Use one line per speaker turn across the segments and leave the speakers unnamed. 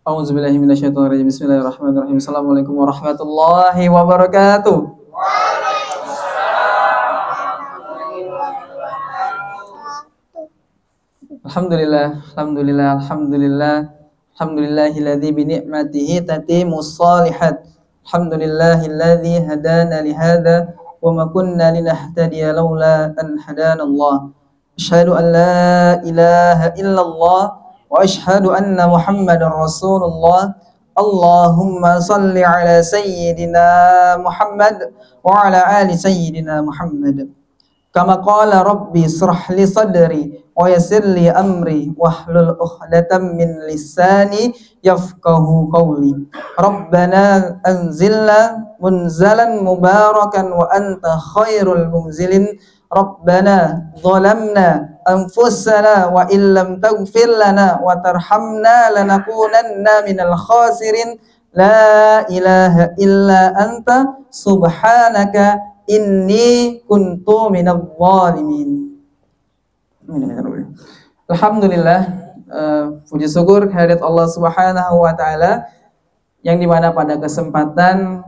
A'udzubillahi minasyaitonirrajim. Bismillahirrahmanirrahim. Assalamualaikum warahmatullahi wabarakatuh. Alhamdulillah, alhamdulillah, alhamdulillah. Alhamdulillahilladzi bi ni'matihi tatimmus shalihat. Alhamdulillahilladzi hadana li hadza wa ma kunna linahtadiya laula an hadanallah. Asyhadu an la ilaha illallah wa asyhadu anna Muhammadar Rasulullah. Allahumma salli ala sayyidina Muhammad wa ala ali sayyidina Muhammad. Kama qala rabbi israh li sadri wa yassir li amri wahlul 'uqdatam min lisani yafqahu qawli. Rabbana anzilna munzalan mubarakan wa anta khairul munzilin. Rabbana zalamna anfusana wa illam taghfir lana wa tarhamna lanakunanna minal khasirin. La ilaha illa anta subhanaka inni kuntu minadh dhalimin. Alhamdulillah, puji syukur kehadirat Allah Subhanahu wa taala yang dimana pada kesempatan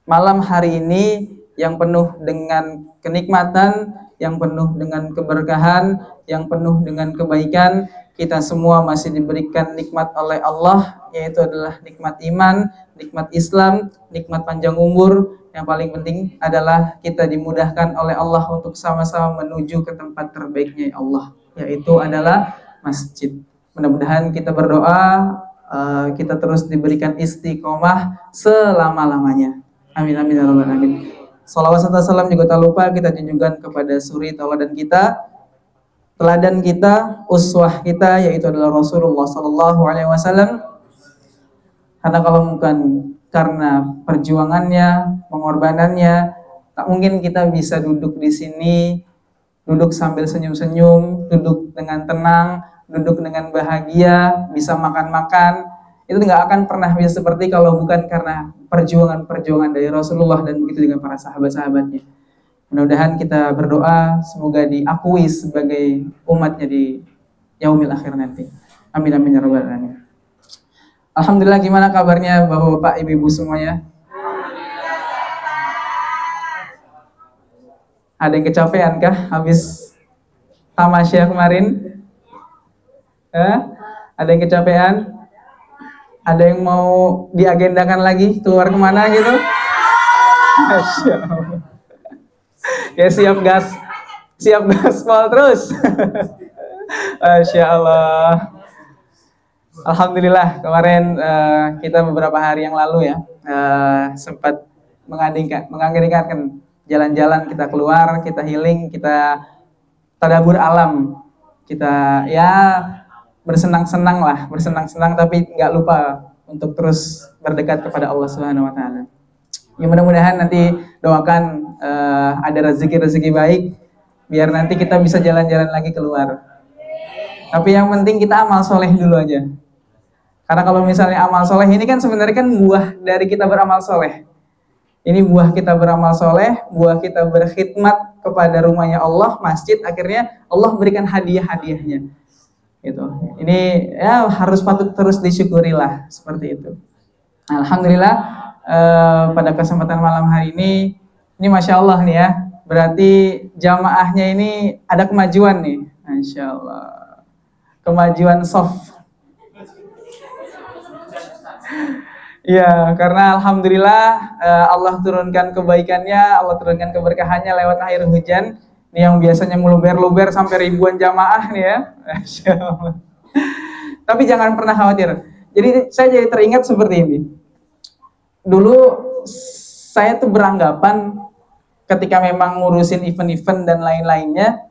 malam hari ini yang penuh dengan kenikmatan, yang penuh dengan keberkahan, yang penuh dengan kebaikan, kita semua masih diberikan nikmat oleh Allah, yaitu adalah nikmat iman, nikmat Islam, nikmat panjang umur. Yang paling penting adalah kita dimudahkan oleh Allah untuk sama-sama menuju ke tempat terbaiknya Allah, yaitu adalah masjid. Mudah-mudahan kita berdoa, kita terus diberikan istiqomah selama-lamanya. Amin amin ya rabbal alamin. Salawat serta salam juga tak lupa kita junjungkan kepada suri tauladan kita, teladan kita, uswah kita, yaitu adalah Rasulullah SAW. Karena kalau bukan karena perjuangannya, pengorbanannya, tak mungkin kita bisa duduk di sini, duduk sambil senyum-senyum, duduk dengan tenang, duduk dengan bahagia, bisa makan-makan. Itu nggak akan pernah bisa seperti kalau bukan karena perjuangan-perjuangan dari Rasulullah dan begitu dengan para sahabat-sahabatnya. Mudah-mudahan kita berdoa semoga diakui sebagai umatnya di yaumil akhir nanti. Amin amin ya rabbal alamin. Alhamdulillah, gimana kabarnya Bapak Ibu semuanya? Ada yang kecapean kah habis tamasya kemarin? Ada yang kecapean? Ada yang mau diagendakan lagi keluar kemana gitu? Masya Allah. Ya siap gas gaspol terus. Masya Allah. Alhamdulillah kemarin kita beberapa hari yang lalu ya sempat mengagendakan jalan-jalan, kita keluar, kita healing, kita tadabbur alam, kita ya bersenang-senang tapi nggak lupa untuk terus berdekat kepada Allah Subhanahu wa taala. Ya mudah-mudahan nanti doakan ada rezeki baik biar nanti kita bisa jalan-jalan lagi keluar. Tapi yang penting kita amal soleh dulu aja. Karena kalau misalnya amal soleh ini kan sebenarnya kan buah dari kita beramal soleh. Ini buah kita beramal soleh, buah kita berkhidmat kepada rumahnya Allah, masjid, akhirnya Allah berikan hadiah-hadiahnya. Gitu. Ini ya harus patut terus disyukurilah seperti itu. Alhamdulillah pada kesempatan malam hari ini Masya Allah nih ya, berarti jamaahnya ini ada kemajuan nih, Masya Allah, kemajuan soft. Ya, karena Alhamdulillah Allah turunkan kebaikannya, Allah turunkan keberkahannya lewat air hujan. Ini yang biasanya meluber-luber sampai ribuan jamaah nih ya. Masya Allah. Tapi jangan pernah khawatir. Jadi saya jadi teringat seperti ini. Dulu saya tuh beranggapan ketika memang ngurusin event-event dan lain-lainnya,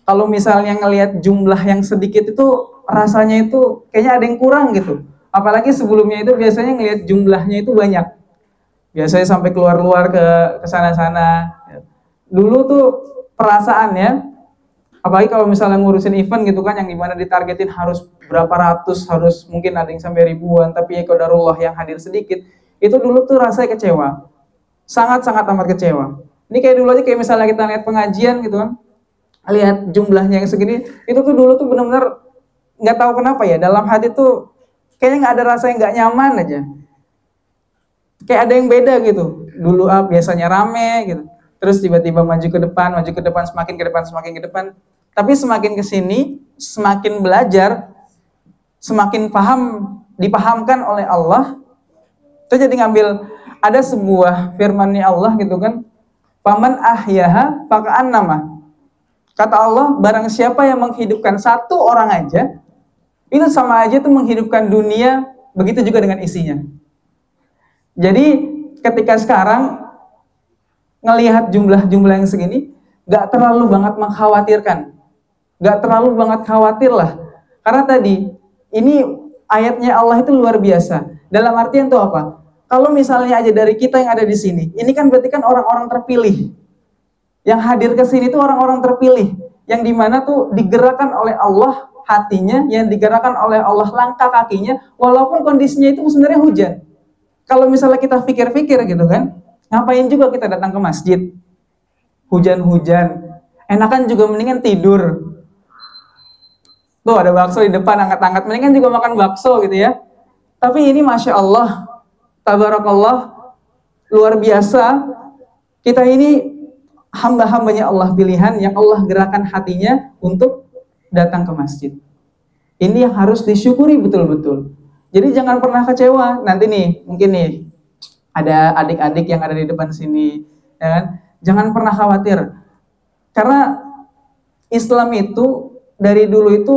kalau misalnya ngelihat jumlah yang sedikit itu rasanya itu kayaknya ada yang kurang gitu. Apalagi sebelumnya itu biasanya ngelihat jumlahnya itu banyak. Biasanya sampai keluar-luar ke sana-sana. Dulu tuh perasaannya, apalagi kalau misalnya ngurusin event gitu kan, yang dimana ditargetin harus berapa ratus, harus mungkin ada yang sampai ribuan, tapi ya qadarullah yang hadir sedikit, itu dulu tuh rasanya kecewa, sangat-sangat amat kecewa. Ini kayak dulu aja kayak misalnya kita lihat pengajian gitu kan, lihat jumlahnya yang segini, itu tuh dulu tuh benar-benar nggak tahu kenapa ya, dalam hati tuh kayaknya nggak ada rasa yang nggak nyaman aja. Kayak ada yang beda gitu. Dulu biasanya rame gitu. Terus tiba-tiba maju ke depan, semakin ke depan, semakin ke depan. Tapi semakin ke sini, semakin belajar, semakin paham, dipahamkan oleh Allah. Itu jadi ngambil, ada sebuah firman-Nya Allah gitu kan. Faman ahyaha faka'annama. Kata Allah, barang siapa yang menghidupkan satu orang aja, itu sama aja tuh menghidupkan dunia, begitu juga dengan isinya. Jadi ketika sekarang ngelihat jumlah-jumlah yang segini, gak terlalu banget mengkhawatirkan. Gak terlalu banget khawatir lah. Karena tadi, ini ayatnya Allah itu luar biasa. Dalam artian itu apa? Kalau misalnya aja dari kita yang ada di sini, ini kan berarti kan orang-orang terpilih. Yang hadir ke sini itu orang-orang terpilih, yang dimana tuh digerakkan oleh Allah hatinya, yang digerakkan oleh Allah langkah kakinya, walaupun kondisinya itu sebenarnya hujan. Kalau misalnya kita pikir-pikir gitu kan, ngapain juga kita datang ke masjid? Hujan-hujan, enakan juga mendingan tidur. Tuh ada bakso di depan, angkat-angkat, mendingan juga makan bakso gitu ya. Tapi ini Masya Allah, Tabarakallah, luar biasa, kita ini hamba-hambanya Allah pilihan yang Allah gerakan hatinya untuk datang ke masjid. Ini yang harus disyukuri betul-betul. Jadi jangan pernah kecewa. Nanti nih, mungkin nih ada adik-adik yang ada di depan sini, ya kan? Jangan pernah khawatir. Karena Islam itu dari dulu itu,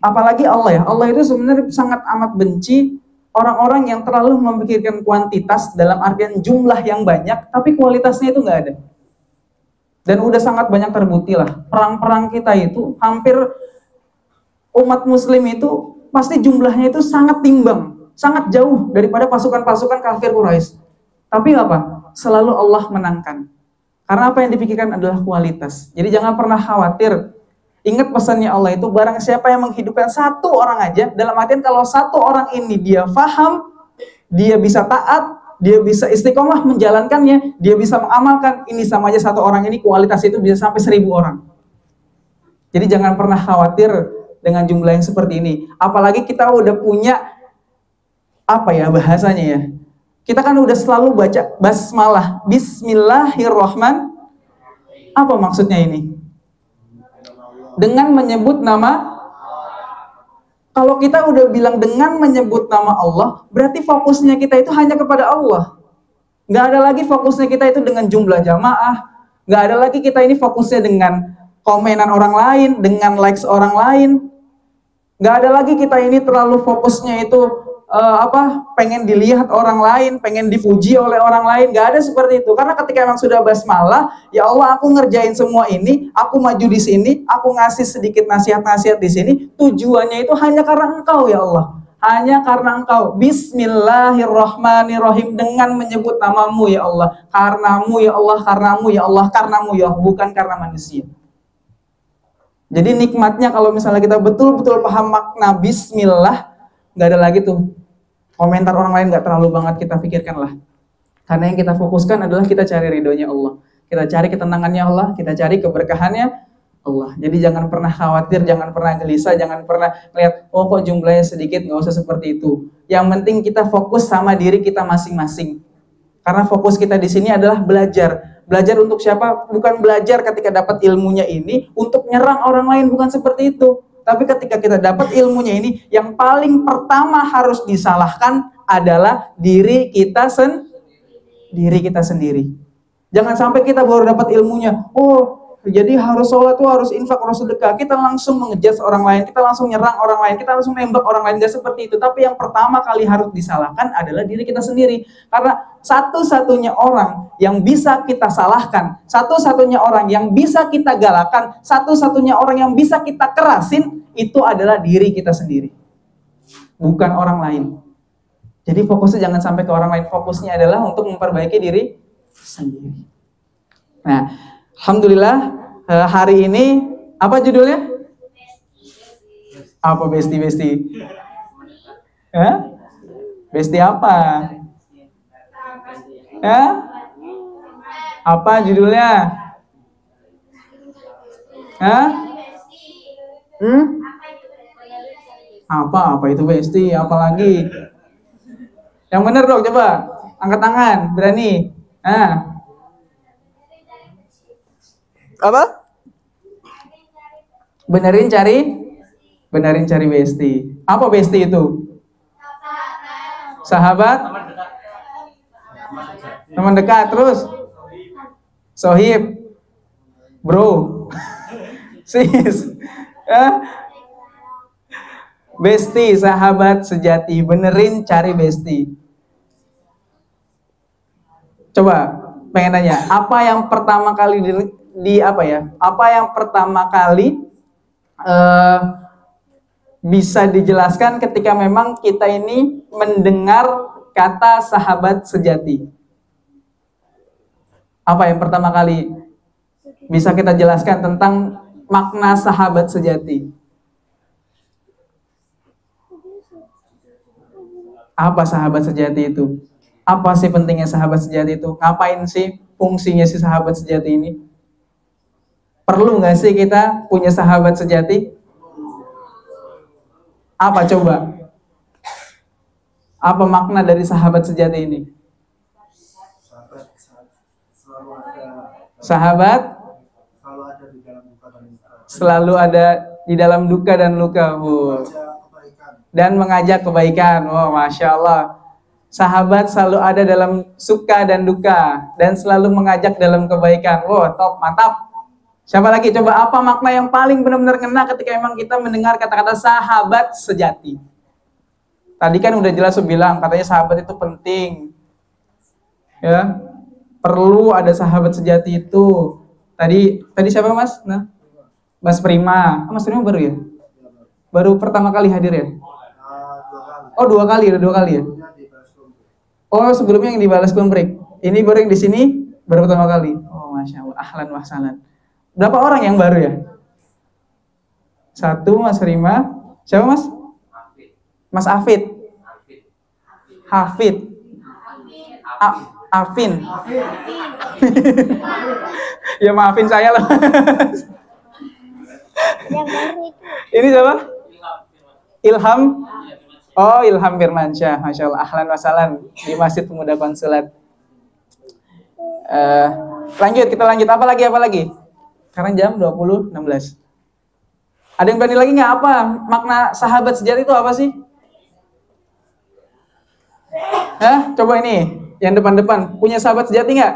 apalagi Allah ya, Allah itu sebenarnya sangat amat benci orang-orang yang terlalu memikirkan kuantitas dalam artian jumlah yang banyak, tapi kualitasnya itu nggak ada. Dan udah sangat banyak terbukti lah, perang-perang kita itu hampir umat muslim itu pasti jumlahnya itu sangat timbang, sangat jauh daripada pasukan-pasukan kafir Quraisy. Tapi apa? Selalu Allah menangkan. Karena apa yang dipikirkan adalah kualitas. Jadi jangan pernah khawatir. Ingat pesannya Allah itu, barang siapa yang menghidupkan satu orang aja, dalam artian kalau satu orang ini dia faham, dia bisa taat, dia bisa istiqomah menjalankannya, dia bisa mengamalkan, ini sama aja satu orang ini kualitas itu bisa sampai 1000 orang. Jadi jangan pernah khawatir dengan jumlah yang seperti ini. Apalagi kita udah punya, apa ya bahasanya ya, kita kan udah selalu baca basmalah, bismillahirrahmanirrahim. Apa maksudnya ini? Dengan menyebut nama. Kalau kita udah bilang dengan menyebut nama Allah, berarti fokusnya kita itu hanya kepada Allah. Nggak ada lagi fokusnya kita itu dengan jumlah jamaah. Nggak ada lagi kita ini fokusnya dengan komenan orang lain, dengan likes orang lain. Nggak ada lagi kita ini terlalu fokusnya itu pengen dilihat orang lain, pengen dipuji oleh orang lain. Nggak ada seperti itu. Karena ketika emang sudah basmalah, ya Allah aku ngerjain semua ini, aku maju di sini, aku ngasih sedikit nasihat-nasihat di sini, tujuannya itu hanya karena Engkau ya Allah. Hanya karena Engkau. Bismillahirrahmanirrahim, dengan menyebut namamu ya Allah. Karenamu ya Allah, karenamu ya Allah, karenamu ya Allah, bukan karena manusia. Jadi nikmatnya kalau misalnya kita betul-betul paham makna bismillah, nggak ada lagi tuh komentar orang lain, nggak terlalu banget kita pikirkan lah. Karena yang kita fokuskan adalah kita cari ridhonya Allah, kita cari ketenangannya Allah, kita cari keberkahannya Allah. Jadi jangan pernah khawatir, jangan pernah gelisah, jangan pernah lihat oh kok jumlahnya sedikit, nggak usah seperti itu. Yang penting kita fokus sama diri kita masing-masing. Karena fokus kita di sini adalah belajar. Belajar untuk siapa? Bukan belajar ketika dapat ilmunya ini untuk nyerang orang lain, bukan seperti itu. Tapi ketika kita dapat ilmunya ini, yang paling pertama harus disalahkan adalah diri kita sendiri. Jangan sampai kita baru dapat ilmunya, oh jadi harus sholat tuh harus infak, harus sedekah, kita langsung mengejudge orang lain, kita langsung nyerang orang lain, kita langsung nembak orang lain. Gak seperti itu. Tapi yang pertama kali harus disalahkan adalah diri kita sendiri. Karena satu-satunya orang yang bisa kita salahkan, satu-satunya orang yang bisa kita galakan, satu-satunya orang yang bisa kita kerasin, itu adalah diri kita sendiri, bukan orang lain. Jadi fokusnya jangan sampai ke orang lain, fokusnya adalah untuk memperbaiki diri sendiri. Nah, alhamdulillah hari ini apa judulnya? Apa besti? Hah? Besti apa? Hah? Apa judulnya? Hah? Apa itu besti? Apalagi? Yang bener dong, coba angkat tangan, berani. Nah, apa? Benerin cari besti. Apa besti itu? Sahabat, teman dekat, terus sohib, bro, sis, besti, sahabat sejati. Benerin cari besti. Coba pengen nanya, apa yang pertama kali apa yang pertama kali bisa dijelaskan ketika memang kita ini mendengar kata sahabat sejati? Apa yang pertama kali bisa kita jelaskan tentang makna sahabat sejati? Apa sahabat sejati itu? Apa sih pentingnya sahabat sejati itu? Ngapain sih fungsinya si sahabat sejati ini? Perlu nggak sih kita punya sahabat sejati? Apa coba? Apa makna dari sahabat sejati ini? Sahabat selalu ada di dalam duka dan luka. Dan mengajak kebaikan. Oh, Masya Allah. Sahabat selalu ada dalam suka dan duka dan selalu mengajak dalam kebaikan. Wow, top, mantap. Siapa lagi? Coba apa makna yang paling benar-benar kena ketika memang kita mendengar kata-kata sahabat sejati? Tadi kan udah jelas bilang katanya sahabat itu penting. Ya. Perlu ada sahabat sejati itu. Tadi siapa, Mas? Nah. Mas Prima. Mas Prima baru ya? Baru pertama kali hadir ya? Oh, dua kali ya? Oh, sebelumnya yang dibalas konflik. Ini baru yang di sini baru pertama kali. Oh, Masya Allah. Ahlan wa sahlan. Berapa orang yang baru ya? Satu, Mas Rima. Siapa, Mas? Mas Afid. Hafid. Afin. Ya maafin saya loh. Ini siapa? Ilham. Oh, Ilham Firmansyah, Masya Allah, ahlan wa sahlan di Masjid Pemuda Konsulat. Kita lanjut, apa lagi? Sekarang jam 20.16. Ada yang berani lagi nggak? Apa makna sahabat sejati itu apa sih? Coba ini, yang depan-depan, punya sahabat sejati nggak?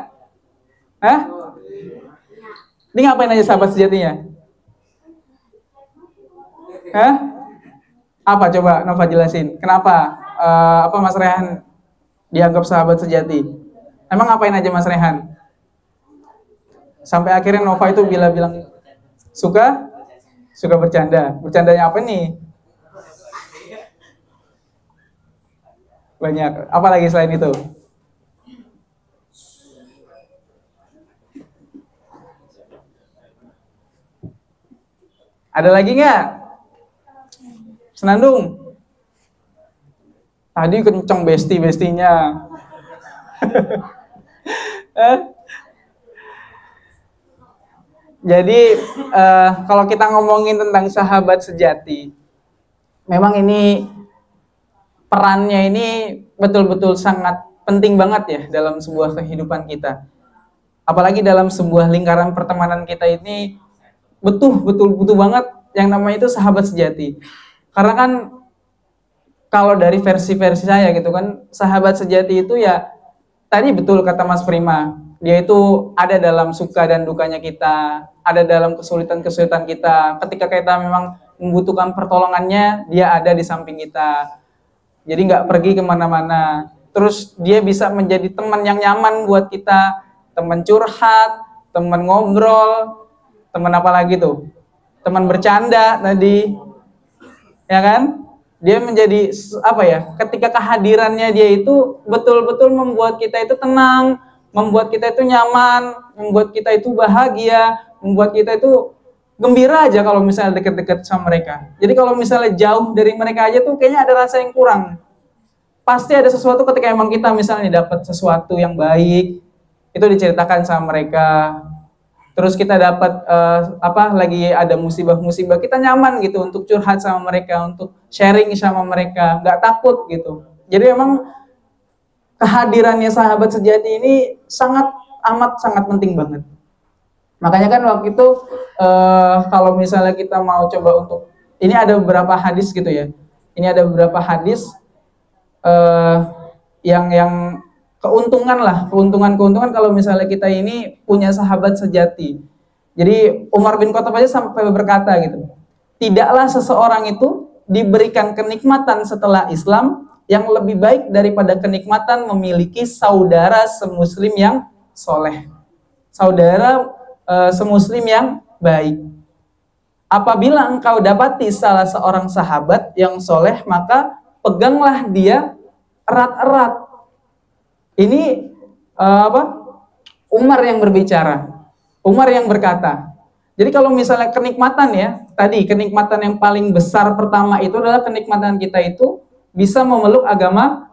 Ini ngapain aja sahabat sejatinya? Apa coba Nova jelasin? Kenapa Mas Rehan dianggap sahabat sejati? Emang ngapain aja Mas Rehan? Sampai akhirnya Nova itu bilang suka bercanda. Bercandanya apa nih? Banyak. Apa lagi selain itu? Ada lagi nggak? Senandung. Tadi kenceng besti-bestinya. Jadi kalau kita ngomongin tentang sahabat sejati, memang ini perannya ini betul-betul sangat penting banget ya dalam sebuah kehidupan kita. Apalagi dalam sebuah lingkaran pertemanan kita ini butuh banget yang namanya itu sahabat sejati. Karena kan kalau dari versi-versi saya gitu kan, sahabat sejati itu ya tadi betul kata Mas Prima, dia itu ada dalam suka dan dukanya kita, ada dalam kesulitan-kesulitan kita. Ketika kita memang membutuhkan pertolongannya, dia ada di samping kita. Jadi nggak pergi kemana-mana. Terus dia bisa menjadi teman yang nyaman buat kita, teman curhat, teman ngobrol, teman apa lagi tuh? Teman bercanda tadi. Ya kan? Dia menjadi apa ya? Ketika kehadirannya dia itu betul-betul membuat kita itu tenang, membuat kita itu nyaman, membuat kita itu bahagia, membuat kita itu gembira aja kalau misalnya deket-deket sama mereka. Jadi kalau misalnya jauh dari mereka aja tuh kayaknya ada rasa yang kurang. Pasti ada sesuatu ketika emang kita misalnya dapat sesuatu yang baik, itu diceritakan sama mereka. terus kita dapat lagi ada musibah-musibah, kita nyaman gitu untuk curhat sama mereka, untuk sharing sama mereka, nggak takut gitu. Jadi memang kehadirannya sahabat sejati ini sangat penting banget. Makanya kan waktu itu kalau misalnya kita mau coba untuk, ini ada beberapa hadis gitu ya. Ini ada beberapa hadis yang keuntungan kalau misalnya kita ini punya sahabat sejati. Jadi Umar bin Khattab aja sampai berkata gitu, tidaklah seseorang itu diberikan kenikmatan setelah Islam yang lebih baik daripada kenikmatan memiliki saudara semuslim yang soleh, saudara semuslim yang baik. Apabila engkau dapati salah seorang sahabat yang soleh, maka peganglah dia erat-erat. Ini Umar yang berbicara, Umar yang berkata. Jadi kalau misalnya kenikmatan ya, tadi kenikmatan yang paling besar pertama itu adalah kenikmatan kita itu bisa memeluk agama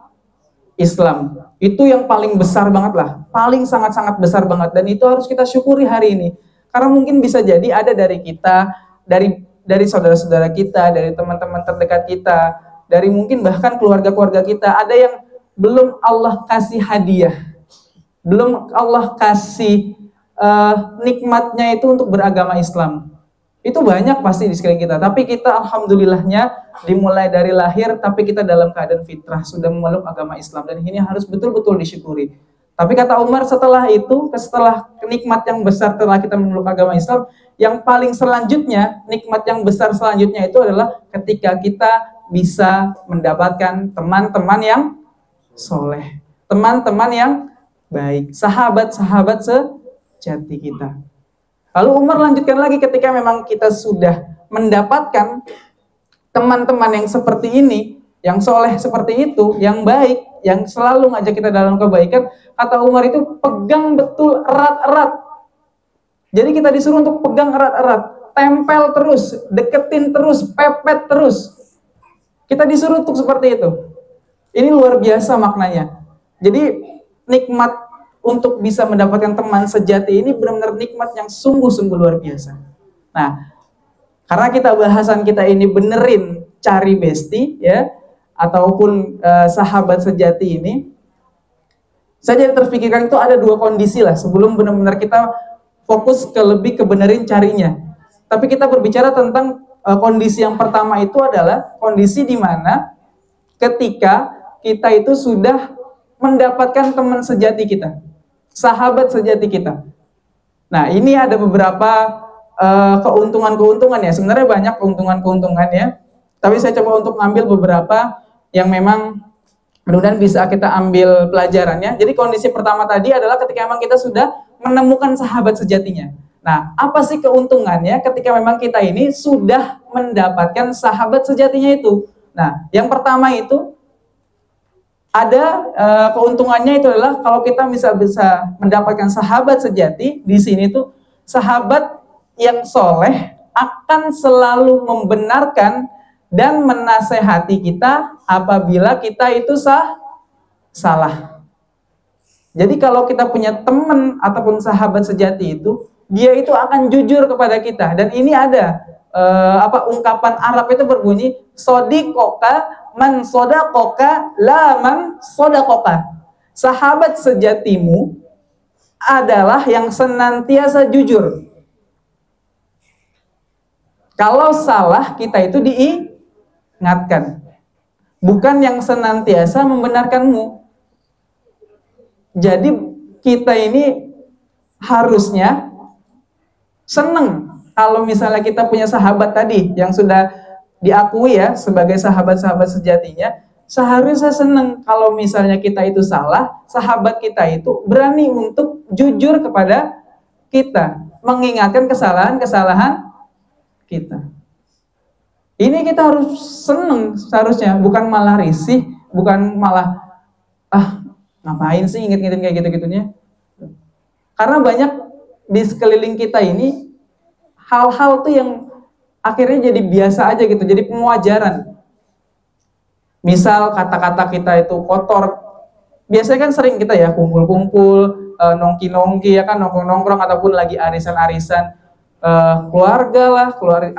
Islam. Itu yang paling besar banget lah, paling sangat-sangat besar banget, dan itu harus kita syukuri hari ini. Karena mungkin bisa jadi ada dari kita, dari saudara-saudara kita, dari teman-teman terdekat kita, dari mungkin bahkan keluarga-keluarga kita, ada yang belum Allah kasih hadiah, belum Allah kasih nikmatnya itu untuk beragama Islam. Itu banyak pasti di sekeliling kita, tapi kita alhamdulillahnya dimulai dari lahir, tapi kita dalam keadaan fitrah, sudah memeluk agama Islam, dan ini harus betul-betul disyukuri. Tapi kata Umar, setelah itu, setelah nikmat yang besar setelah kita memeluk agama Islam, yang paling selanjutnya, nikmat yang besar selanjutnya itu adalah ketika kita bisa mendapatkan teman-teman yang soleh, teman-teman yang baik, sahabat-sahabat sejati kita. Lalu Umar lanjutkan lagi, ketika memang kita sudah mendapatkan teman-teman yang seperti ini, yang soleh seperti itu, yang baik, yang selalu ngajak kita dalam kebaikan, kata Umar itu pegang betul erat-erat. Jadi kita disuruh untuk pegang erat-erat, tempel terus, deketin terus, pepet terus. Kita disuruh untuk seperti itu. Ini luar biasa maknanya. Jadi nikmat untuk bisa mendapatkan teman sejati ini benar-benar nikmat yang sungguh-sungguh luar biasa. Nah, karena bahasan kita ini benerin cari bestie ya, ataupun sahabat sejati ini, saya jadi terpikirkan itu ada dua kondisi lah sebelum benar-benar kita fokus lebih ke benerin carinya. Tapi kita berbicara tentang kondisi yang pertama itu adalah kondisi di mana ketika kita itu sudah mendapatkan teman sejati kita, sahabat sejati kita. Nah, ini ada beberapa keuntungan-keuntungan ya. Sebenarnya banyak keuntungan-keuntungan ya. Tapi saya coba untuk ambil beberapa yang memang mudah-mudahan bisa kita ambil pelajarannya. Jadi kondisi pertama tadi adalah ketika memang kita sudah menemukan sahabat sejatinya. Nah, apa sih keuntungannya ketika memang kita ini sudah mendapatkan sahabat sejatinya itu? Nah, yang pertama itu ada keuntungannya itu adalah kalau kita bisa mendapatkan sahabat sejati, di sini tuh sahabat yang soleh akan selalu membenarkan dan menasehati kita apabila kita itu salah. Jadi kalau kita punya teman ataupun sahabat sejati itu, dia itu akan jujur kepada kita. Dan ini ada ungkapan Arab itu berbunyi, sodikoka man sodakoka la man sodakoka. Sahabat sejatimu adalah yang senantiasa jujur. Kalau salah kita itu diingatkan, bukan yang senantiasa membenarkanmu. Jadi kita ini harusnya senang kalau misalnya kita punya sahabat tadi yang sudah diakui ya sebagai sahabat-sahabat sejatinya. Seharusnya senang kalau misalnya kita itu salah, sahabat kita itu berani untuk jujur kepada kita, mengingatkan kesalahan-kesalahan kita. Ini kita harus senang seharusnya, bukan malah risih, bukan malah ngapain sih inget-ingetin kayak gitu-gitunya. Karena banyak di sekeliling kita ini hal-hal tuh yang akhirnya jadi biasa aja gitu, jadi pemuajaran. Misal kata-kata kita itu kotor, biasanya kan sering kita ya kumpul-kumpul, nongki-nongki ya kan, nongkrong-nongkrong, ataupun lagi arisan-arisan keluarga lah,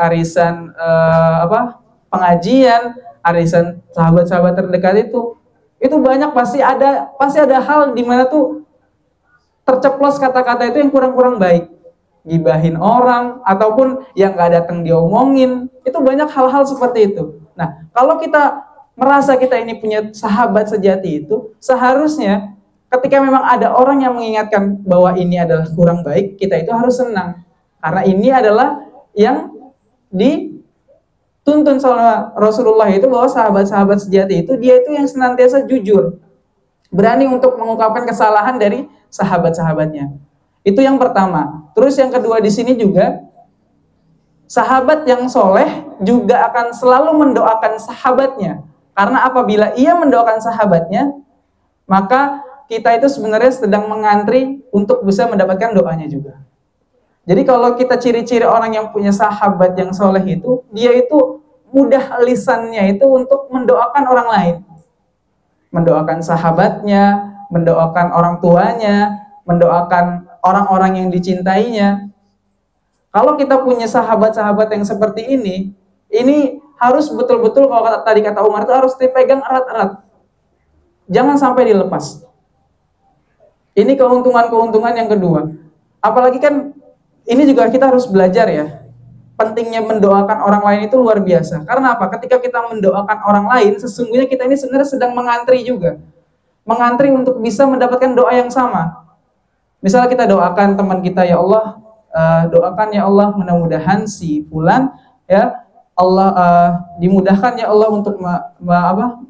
arisan pengajian, arisan sahabat-sahabat terdekat itu banyak pasti ada hal di mana tuh terceplos kata-kata itu yang kurang-kurang baik, gibahin orang ataupun yang nggak datang diomongin, itu banyak hal-hal seperti itu. Nah, kalau kita merasa kita ini punya sahabat sejati itu, seharusnya ketika memang ada orang yang mengingatkan bahwa ini adalah kurang baik, kita itu harus senang. Karena ini adalah yang dituntun sama Rasulullah itu, bahwa sahabat-sahabat sejati itu, dia itu yang senantiasa jujur, berani untuk mengungkapkan kesalahan dari sahabat-sahabatnya. Itu yang pertama. Terus yang kedua di sini juga, sahabat yang soleh juga akan selalu mendoakan sahabatnya. Karena apabila ia mendoakan sahabatnya, maka kita itu sebenarnya sedang mengantri untuk bisa mendapatkan doanya juga. Jadi kalau kita ciri-ciri orang yang punya sahabat yang soleh itu, dia itu mudah lisannya itu untuk mendoakan orang lain. Mendoakan sahabatnya, mendoakan orang tuanya, mendoakan orang-orang yang dicintainya. Kalau kita punya sahabat-sahabat yang seperti ini harus betul-betul, kalau tadi kata Umar, itu harus dipegang erat-erat. Jangan sampai dilepas. Ini keuntungan-keuntungan yang kedua. Apalagi kan ini juga kita harus belajar ya. Pentingnya mendoakan orang lain itu luar biasa. Karena apa? Ketika kita mendoakan orang lain, sesungguhnya kita ini sebenarnya sedang mengantri juga. Mengantri untuk bisa mendapatkan doa yang sama. Misalnya kita doakan teman kita, ya Allah, doakan ya Allah mudah-mudahan si fulan ya Allah dimudahkan ya Allah untuk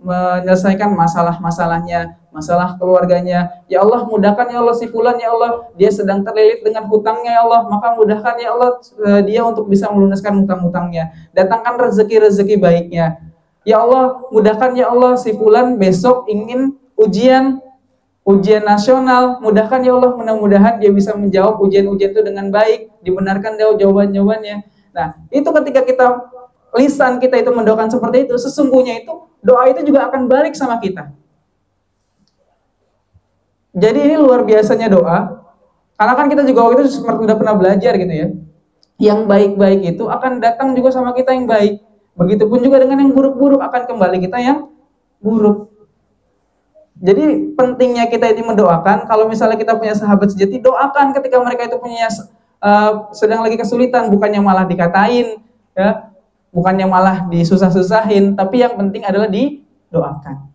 menyelesaikan masalah-masalahnya, masalah keluarganya. Ya Allah, mudahkan ya Allah si fulan, ya Allah dia sedang terlilit dengan hutangnya, ya Allah, maka mudahkan ya Allah dia untuk bisa melunaskan hutang-hutangnya. Datangkan rezeki-rezeki baiknya. Ya Allah, mudahkan ya Allah si fulan besok ingin ujian nasional, mudahkan ya Allah, mudah-mudahan dia bisa menjawab ujian-ujian itu dengan baik, dibenarkan jawaban-jawabannya. Nah, itu ketika lisan kita itu mendoakan seperti itu, sesungguhnya itu doa itu juga akan balik sama kita. Jadi ini luar biasanya doa, karena kan kita juga waktu itu seperti udah pernah belajar gitu ya. Yang baik-baik itu akan datang juga sama kita yang baik. Begitupun juga dengan yang buruk-buruk akan kembali kita yang buruk. Jadi pentingnya kita ini mendoakan. Kalau misalnya kita punya sahabat sejati, doakan ketika mereka itu punya sedang lagi kesulitan, bukannya malah dikatain, ya, bukannya malah disusah-susahin, tapi yang penting adalah didoakan.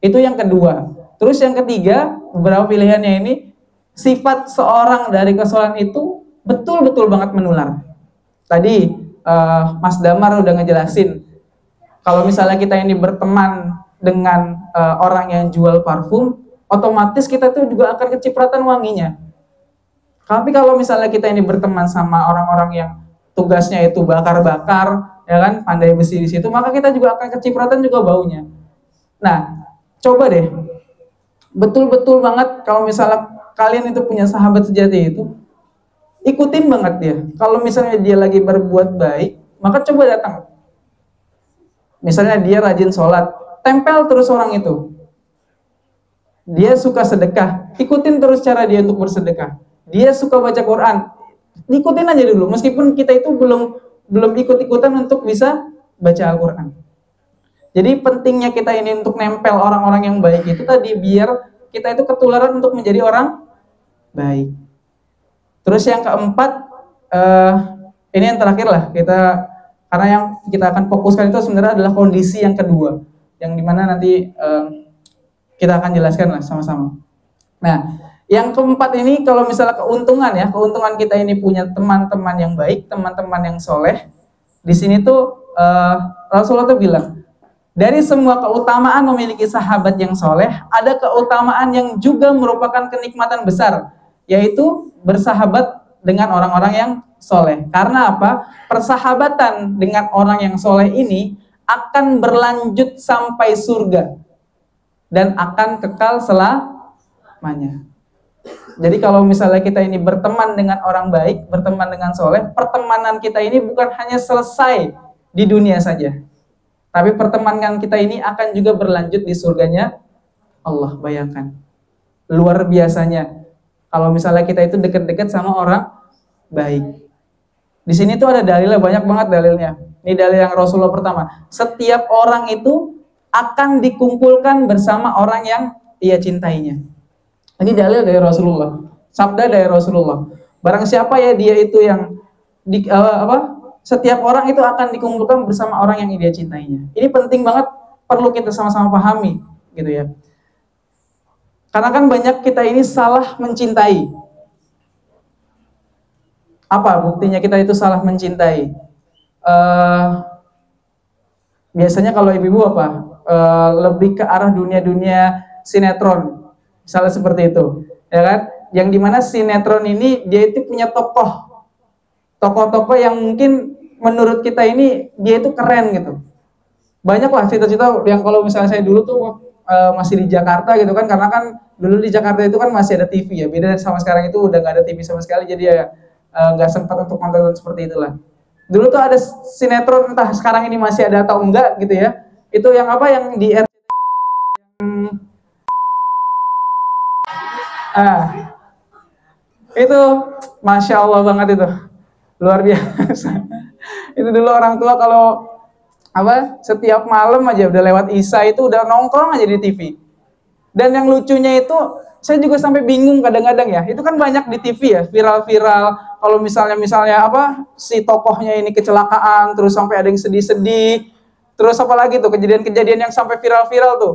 Itu yang kedua. Terus yang ketiga, beberapa pilihannya ini, sifat seorang dari kesalahan itu betul-betul banget menular. Tadi Mas Damar udah ngejelasin, kalau misalnya kita ini berteman dengan orang yang jual parfum, otomatis kita tuh juga akan kecipratan wanginya. Tapi kalau misalnya kita ini berteman sama orang-orang yang tugasnya itu bakar-bakar, ya kan, pandai besi di situ, maka kita juga akan kecipratan juga baunya. Nah, coba deh, betul-betul banget kalau misalnya kalian itu punya sahabat sejati itu, ikutin banget dia. Kalau misalnya dia lagi berbuat baik, maka coba datang. Misalnya dia rajin sholat, tempel terus orang itu. Dia suka sedekah, ikutin terus cara dia untuk bersedekah. Dia suka baca Quran, ikutin aja dulu, meskipun kita itu belum ikut-ikutan untuk bisa baca Al-Quran. Jadi pentingnya kita ini untuk nempel orang-orang yang baik itu tadi, biar kita itu ketularan untuk menjadi orang baik. Terus yang keempat, ini yang terakhir lah, karena yang kita akan fokuskan itu sebenarnya adalah kondisi yang kedua, yang dimana nanti kita akan jelaskan lah sama-sama. Nah, yang keempat ini kalau misalnya keuntungan kita ini punya teman-teman yang baik, teman-teman yang soleh. Di sini tuh Rasulullah tuh bilang, dari semua keutamaan memiliki sahabat yang soleh, ada keutamaan yang juga merupakan kenikmatan besar, yaitu bersahabat dengan orang-orang yang soleh. Karena apa? Persahabatan dengan orang yang soleh ini akan berlanjut sampai surga dan akan kekal selamanya. Jadi kalau misalnya kita ini berteman dengan orang baik, berteman dengan soleh, pertemanan kita ini bukan hanya selesai di dunia saja, tapi pertemanan kita ini akan juga berlanjut di surganya Allah. Bayangkan, luar biasanya. Kalau misalnya kita itu dekat-dekat sama orang baik. Di sini tuh ada dalilnya, banyak banget dalilnya. Ini dalil yang Rasulullah pertama. Setiap orang itu akan dikumpulkan bersama orang yang ia cintainya. Ini dalil dari Rasulullah. Sabda dari Rasulullah. Barang siapa ya dia itu yang setiap orang itu akan dikumpulkan bersama orang yang dia cintainya. Ini penting banget, perlu kita sama-sama pahami, gitu ya. Karena kan banyak kita ini salah mencintai. Apa buktinya kita itu salah mencintai? Biasanya kalau ibu-ibu apa? Lebih ke arah dunia-dunia sinetron, misalnya seperti itu, ya kan? Yang dimana sinetron ini dia itu punya tokoh-tokoh yang mungkin menurut kita ini dia itu keren gitu. Banyak lah cita-cita yang kalau misalnya saya dulu tuh masih di Jakarta gitu kan, karena kan dulu di Jakarta itu kan masih ada TV ya, beda sama sekarang itu udah nggak ada TV sama sekali, jadi ya nggak sempat untuk nonton seperti itulah. Dulu tuh ada sinetron, entah sekarang ini masih ada atau enggak gitu ya, itu yang apa, yang di itu Masya Allah banget itu, luar biasa. Itu dulu orang tua kalau setiap malam aja udah lewat Isya itu udah nongkrong aja di TV. Dan yang lucunya itu saya juga sampai bingung kadang-kadang ya, itu kan banyak di TV ya, viral-viral. Kalau misalnya si tokohnya ini kecelakaan, terus sampai ada yang sedih-sedih, terus apalagi tuh kejadian-kejadian yang sampai viral-viral tuh.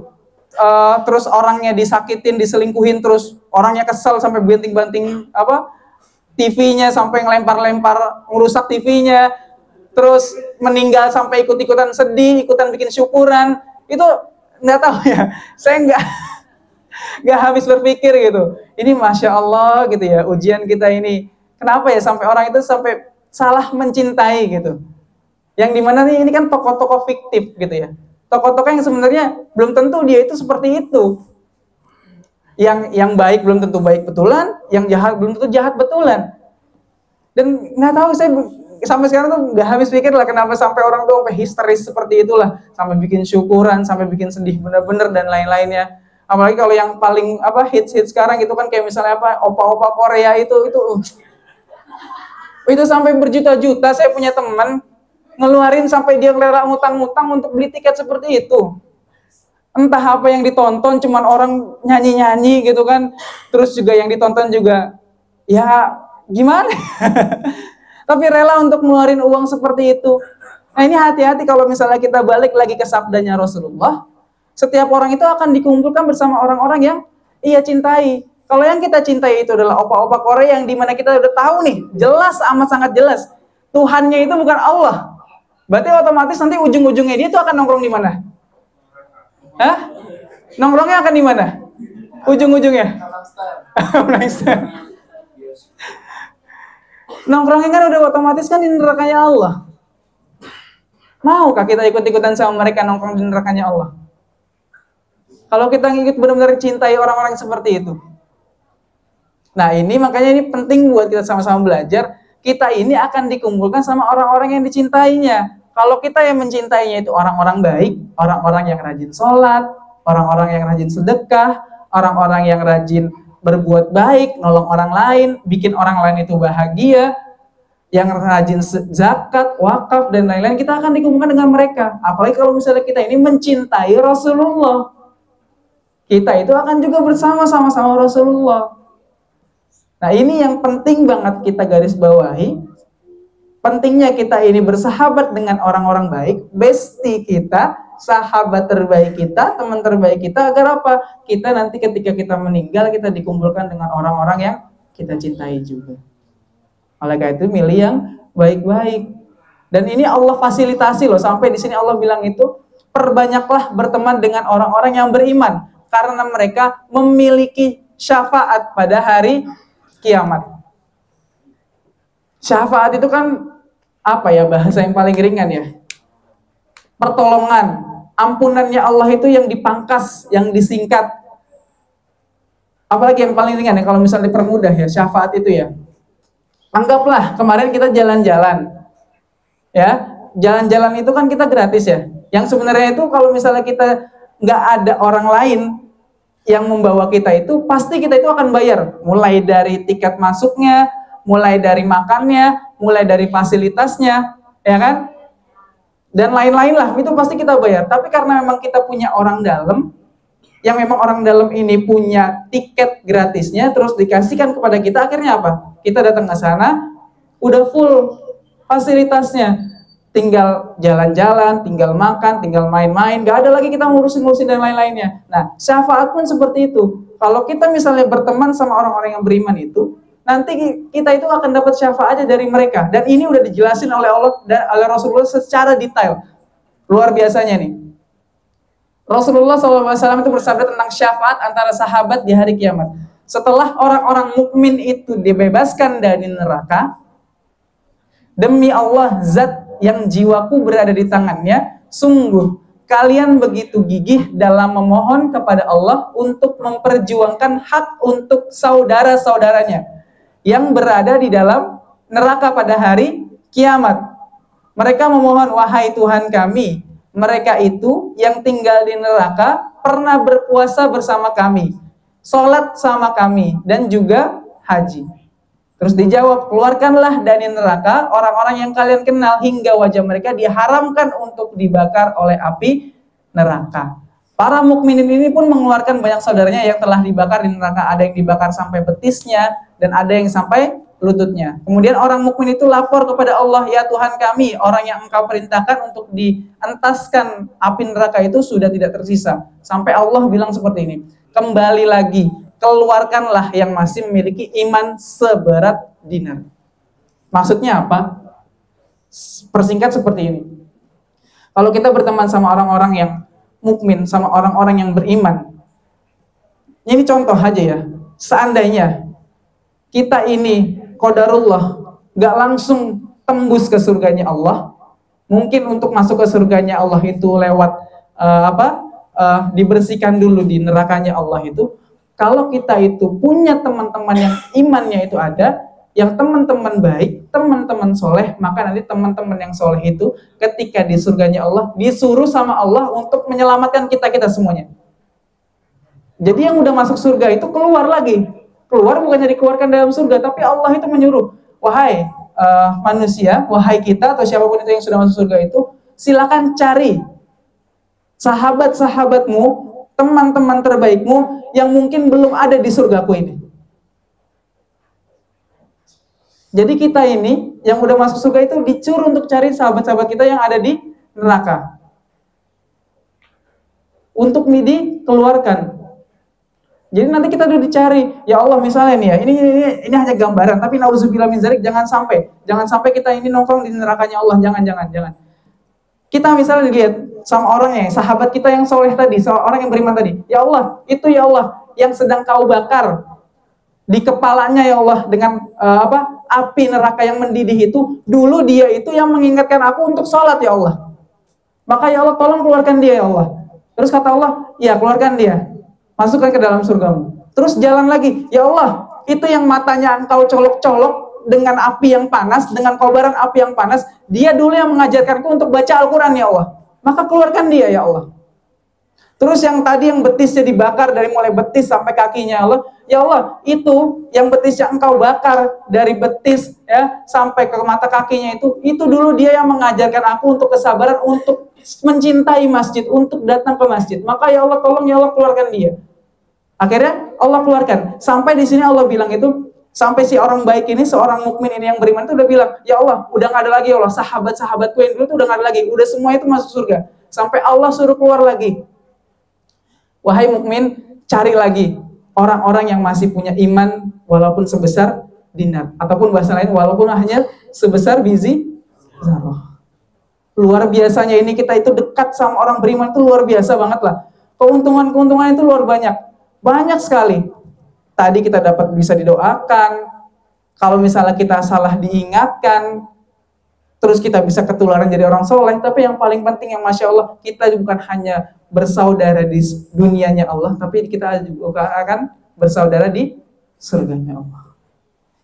Terus orangnya disakitin, diselingkuhin, terus orangnya kesel sampai banting-banting TV-nya, sampai ngelempar-lempar, ngerusak TV-nya, terus meninggal sampai ikut-ikutan sedih, ikutan bikin syukuran. Itu nggak tahu ya, saya nggak habis berpikir gitu. Ini Masya Allah gitu ya, ujian kita ini. Kenapa ya sampai orang itu sampai salah mencintai gitu. Yang dimana nih ini kan tokoh-tokoh fiktif gitu ya. Tokoh-tokoh yang sebenarnya belum tentu dia itu seperti itu. Yang baik belum tentu baik betulan, yang jahat belum tentu jahat betulan. Dan nggak tahu, saya sampai sekarang tuh nggak habis pikir lah kenapa sampai orang tuh sampai histeris seperti itulah, sampai bikin syukuran, sampai bikin sedih bener-bener dan lain-lainnya. Apalagi kalau yang paling hits sekarang itu kan kayak misalnya opa-opa Korea itu sampai berjuta-juta. Saya punya teman ngeluarin sampai dia rela ngutang-ngutang untuk beli tiket seperti itu. Entah apa yang ditonton, cuman orang nyanyi-nyanyi gitu kan. Terus juga yang ditonton juga ya gimana? Tapi rela untuk ngeluarin uang seperti itu. Nah ini hati-hati kalau misalnya kita balik lagi ke sabdanya Rasulullah. Setiap orang itu akan dikumpulkan bersama orang-orang yang ia cintai. Kalau yang kita cintai itu adalah opa-opa Korea yang dimana kita udah tahu nih, jelas, amat sangat jelas, Tuhannya itu bukan Allah. Berarti otomatis nanti ujung-ujungnya dia tuh akan nongkrong di mana? Hah? Nongkrongnya akan di mana? Ujung-ujungnya? Nongkrongnya kan udah otomatis kan di nerakanya Allah. Maukah kita ikut-ikutan sama mereka nongkrong di nerakanya Allah? Kalau kita ngikut benar-benar cintai orang-orang seperti itu. Nah ini makanya ini penting buat kita sama-sama belajar. Kita ini akan dikumpulkan sama orang-orang yang dicintainya. Kalau kita yang mencintainya itu orang-orang baik, orang-orang yang rajin sholat, orang-orang yang rajin sedekah, orang-orang yang rajin berbuat baik, nolong orang lain, bikin orang lain itu bahagia, yang rajin zakat, wakaf, dan lain-lain, kita akan dikumpulkan dengan mereka. Apalagi kalau misalnya kita ini mencintai Rasulullah, kita itu akan juga bersama-sama Rasulullah. Nah ini yang penting banget kita garis bawahi. Pentingnya kita ini bersahabat dengan orang-orang baik, bestie kita, sahabat terbaik kita, teman terbaik kita, agar apa? Kita nanti ketika kita meninggal, kita dikumpulkan dengan orang-orang yang kita cintai juga. Oleh karena itu milih yang baik-baik. Dan ini Allah fasilitasi loh, sampai di sini Allah bilang itu, perbanyaklah berteman dengan orang-orang yang beriman, karena mereka memiliki syafaat pada hari kiamat. Syafaat itu kan apa ya, bahasa yang paling ringan ya? Pertolongan, ampunannya Allah itu yang dipangkas, yang disingkat. Apalagi yang paling ringan ya, kalau misalnya dipermudah ya, syafaat itu ya. Anggaplah kemarin kita jalan-jalan. Ya, jalan-jalan itu kan kita gratis ya. Yang sebenarnya itu kalau misalnya kita nggak ada orang lain yang membawa kita itu, pasti kita itu akan bayar. Mulai dari tiket masuknya, mulai dari makannya, mulai dari fasilitasnya, ya kan? Dan lain-lain lah, itu pasti kita bayar. Tapi karena memang kita punya orang dalam, yang memang orang dalam ini punya tiket gratisnya, terus dikasihkan kepada kita, akhirnya apa? Kita datang ke sana, udah full fasilitasnya. Tinggal jalan-jalan, tinggal makan, tinggal main-main, gak ada lagi kita ngurusin-ngurusin dan lain-lainnya. Nah, syafaat pun seperti itu. Kalau kita misalnya berteman sama orang-orang yang beriman itu, nanti kita itu akan dapat syafaatnya dari mereka. Dan ini udah dijelasin oleh Allah dan oleh Rasulullah secara detail. Luar biasanya nih. Rasulullah SAW itu bersabda tentang syafaat antara sahabat di hari kiamat. Setelah orang-orang mukmin itu dibebaskan dari neraka, demi Allah, zat yang jiwaku berada di tangannya, sungguh kalian begitu gigih dalam memohon kepada Allah untuk memperjuangkan hak untuk saudara-saudaranya yang berada di dalam neraka pada hari kiamat. Mereka memohon, wahai Tuhan kami, mereka itu yang tinggal di neraka pernah berpuasa bersama kami, sholat sama kami, dan juga haji. Terus dijawab, keluarkanlah dari neraka orang-orang yang kalian kenal hingga wajah mereka diharamkan untuk dibakar oleh api neraka. Para mukminin ini pun mengeluarkan banyak saudaranya yang telah dibakar di neraka. Ada yang dibakar sampai betisnya dan ada yang sampai lututnya. Kemudian orang mukmin itu lapor kepada Allah, ya Tuhan kami, orang yang Engkau perintahkan untuk dientaskan api neraka itu sudah tidak tersisa. Sampai Allah bilang seperti ini, kembali lagi, keluarkanlah yang masih memiliki iman seberat dinar. Maksudnya apa? Persingkat seperti ini. Kalau kita berteman sama orang-orang yang mukmin, sama orang-orang yang beriman, ini contoh aja ya. Seandainya kita ini qadarullah gak langsung tembus ke surganya Allah, mungkin untuk masuk ke surganya Allah itu lewat dibersihkan dulu di nerakanya Allah itu. Kalau kita itu punya teman-teman yang imannya itu ada, yang teman-teman baik, teman-teman soleh, maka nanti teman-teman yang soleh itu ketika di surganya Allah disuruh sama Allah untuk menyelamatkan kita semuanya. Jadi yang udah masuk surga itu keluar lagi. Keluar bukannya dikeluarkan dalam surga, tapi Allah itu menyuruh, wahai manusia, wahai kita atau siapapun itu yang sudah masuk surga itu, silakan cari sahabat-sahabatmu, teman-teman terbaikmu yang mungkin belum ada di surgaku ini. Jadi kita ini yang udah masuk surga itu disuruh untuk cari sahabat-sahabat kita yang ada di neraka, untuk dikeluarkan. Jadi nanti kita udah dicari, ya Allah misalnya nih ya, ini hanya gambaran, tapi nauzubillah min dzalik, jangan sampai kita ini nongkrong di nerakanya Allah, jangan. Kita misalnya dilihat sama orangnya, sahabat kita yang soleh tadi, orang yang beriman tadi, ya Allah, itu ya Allah yang sedang kau bakar di kepalanya ya Allah dengan api neraka yang mendidih itu, dulu dia itu yang mengingatkan aku untuk sholat ya Allah. Maka ya Allah tolong keluarkan dia ya Allah. Terus kata Allah, ya keluarkan dia, masukkan ke dalam surgamu. Terus jalan lagi, ya Allah, itu yang matanya engkau colok-colok dengan api yang panas, dengan kobaran api yang panas, dia dulu yang mengajarkanku untuk baca Al-Quran ya Allah. Maka keluarkan dia ya Allah. Terus yang tadi yang betisnya dibakar dari mulai betis sampai kakinya ya Allah, itu yang betisnya engkau bakar dari betis ya sampai ke mata kakinya itu dulu dia yang mengajarkan aku untuk kesabaran, untuk mencintai masjid, untuk datang ke masjid. Maka ya Allah tolong ya Allah keluarkan dia. Akhirnya Allah keluarkan. Sampai di sini Allah bilang itu, sampai si orang baik ini, seorang mukmin ini yang beriman itu udah bilang, ya Allah, udah gak ada lagi ya Allah, sahabat-sahabatku yang dulu itu udah gak ada lagi, udah semua itu masuk surga. Sampai Allah suruh keluar lagi. Wahai mukmin, cari lagi orang-orang yang masih punya iman walaupun sebesar dinar, ataupun bahasa lain walaupun hanya sebesar biji zarah. Luar biasanya ini kita itu dekat sama orang beriman itu luar biasa banget lah. Keuntungan-keuntungan itu luar banyak sekali. Tadi kita dapat bisa didoakan, kalau misalnya kita salah diingatkan, terus kita bisa ketularan jadi orang soleh. Tapi yang paling penting yang Masya Allah, kita bukan hanya bersaudara di dunianya Allah, tapi kita juga akan bersaudara di surganya Allah.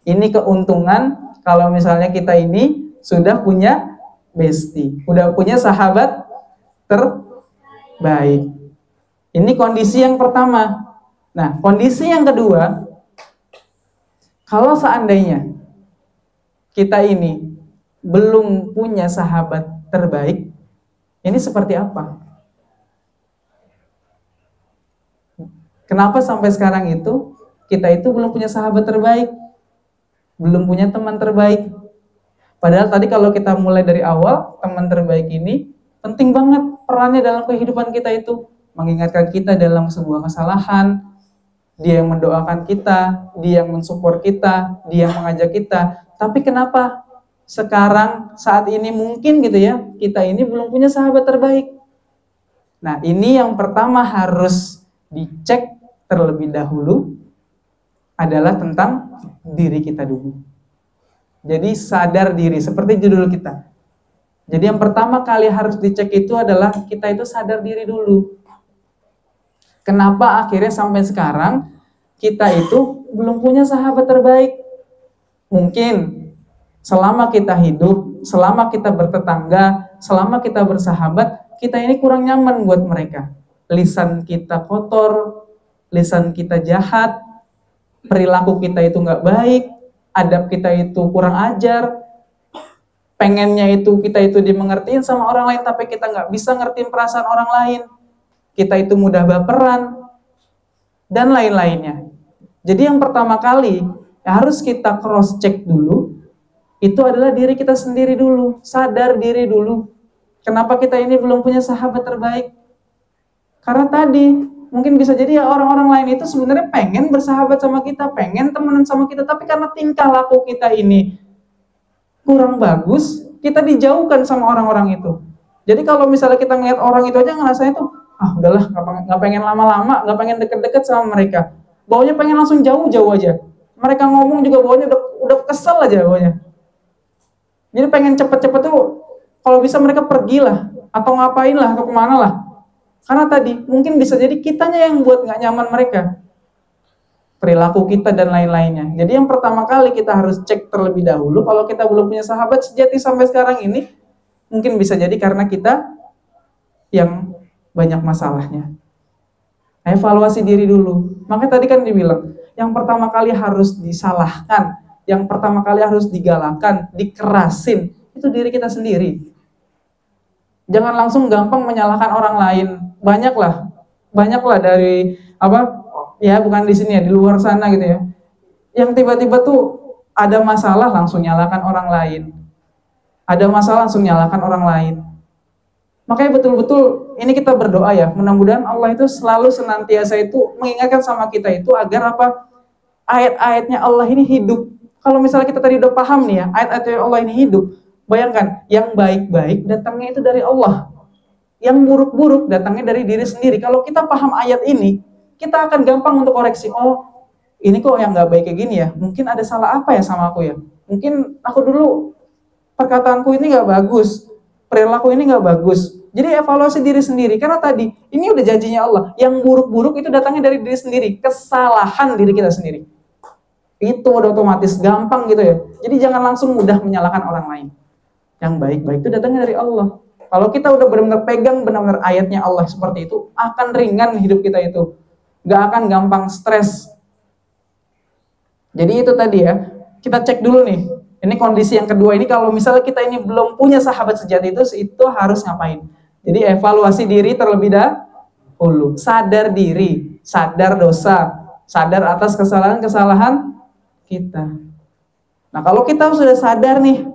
Ini keuntungan kalau misalnya kita ini sudah punya bestie, udah punya sahabat terbaik. Ini kondisi yang pertama. Nah, kondisi yang kedua, kalau seandainya kita ini belum punya sahabat terbaik, ini seperti apa? Kenapa sampai sekarang itu kita itu belum punya sahabat terbaik, belum punya teman terbaik? Padahal tadi kalau kita mulai dari awal, teman terbaik ini penting banget perannya dalam kehidupan kita itu, mengingatkan kita dalam sebuah kesalahan, dia yang mendoakan kita, dia yang mensupport kita, dia yang mengajak kita. Tapi kenapa sekarang saat ini mungkin gitu ya, kita ini belum punya sahabat terbaik? Nah, ini yang pertama harus dicek terlebih dahulu adalah tentang diri kita dulu. Jadi sadar diri, seperti judul kita. Jadi yang pertama kali harus dicek itu adalah kita itu sadar diri dulu. Kenapa akhirnya sampai sekarang kita itu belum punya sahabat terbaik? Mungkin selama kita hidup, selama kita bertetangga, selama kita bersahabat, kita ini kurang nyaman buat mereka. Lisan kita kotor, lisan kita jahat, perilaku kita itu nggak baik, adab kita itu kurang ajar, pengennya itu kita itu dimengertiin sama orang lain, tapi kita nggak bisa ngertiin perasaan orang lain. Kita itu mudah baperan, dan lain-lainnya. Jadi yang pertama kali harus kita cross check dulu, itu adalah diri kita sendiri dulu, sadar diri dulu. Kenapa kita ini belum punya sahabat terbaik? Karena tadi, mungkin bisa jadi ya orang-orang lain itu sebenarnya pengen bersahabat sama kita, pengen temenan sama kita, tapi karena tingkah laku kita ini kurang bagus, kita dijauhkan sama orang-orang itu. Jadi kalau misalnya kita ngeliat orang itu aja ngerasanya tuh, udahlah, nggak pengen lama-lama, nggak pengen deket-deket sama mereka. Baunya pengen langsung jauh-jauh aja. Mereka ngomong juga baunya udah kesel aja baunya. Jadi pengen cepet-cepet tuh, kalau bisa mereka pergilah, atau ngapain lah, atau kemana lah. Karena tadi, mungkin bisa jadi kitanya yang buat nggak nyaman mereka. Perilaku kita dan lain-lainnya. Jadi yang pertama kali kita harus cek terlebih dahulu, kalau kita belum punya sahabat sejati sampai sekarang ini, mungkin bisa jadi karena kita yang banyak masalahnya. Evaluasi diri dulu. Makanya tadi kan dibilang, yang pertama kali harus disalahkan, yang pertama kali harus digalakkan, dikerasin, itu diri kita sendiri. Jangan langsung gampang menyalahkan orang lain. Banyaklah dari ya bukan di sini ya, di luar sana gitu ya. Yang tiba-tiba tuh ada masalah langsung nyalahkan orang lain. Ada masalah langsung nyalahkan orang lain. Makanya betul-betul ini kita berdoa ya, mudah-mudahan Allah itu selalu senantiasa itu mengingatkan sama kita itu agar ayat-ayatnya Allah ini hidup. Kalau misalnya kita tadi udah paham nih ya, ayat-ayatnya Allah ini hidup, bayangkan, yang baik-baik datangnya itu dari Allah, yang buruk-buruk datangnya dari diri sendiri. Kalau kita paham ayat ini, kita akan gampang untuk koreksi. Oh, ini kok yang nggak baik kayak gini ya, mungkin ada salah apa ya sama aku ya, mungkin aku dulu perkataanku ini nggak bagus, perilaku ini nggak bagus. Jadi evaluasi diri sendiri, karena tadi ini udah janjinya Allah, yang buruk-buruk itu datangnya dari diri sendiri, kesalahan diri kita sendiri. Itu udah otomatis gampang gitu ya. Jadi jangan langsung mudah menyalahkan orang lain. Yang baik-baik itu datangnya dari Allah. Kalau kita udah benar-benar pegang benar-benar ayatnya Allah seperti itu, akan ringan hidup kita itu, nggak akan gampang stres. Jadi itu tadi ya, kita cek dulu nih. Ini kondisi yang kedua ini, kalau misalnya kita ini belum punya sahabat sejati itu harus ngapain? Jadi evaluasi diri terlebih dahulu, sadar diri, sadar dosa, sadar atas kesalahan-kesalahan kita. Nah, kalau kita sudah sadar nih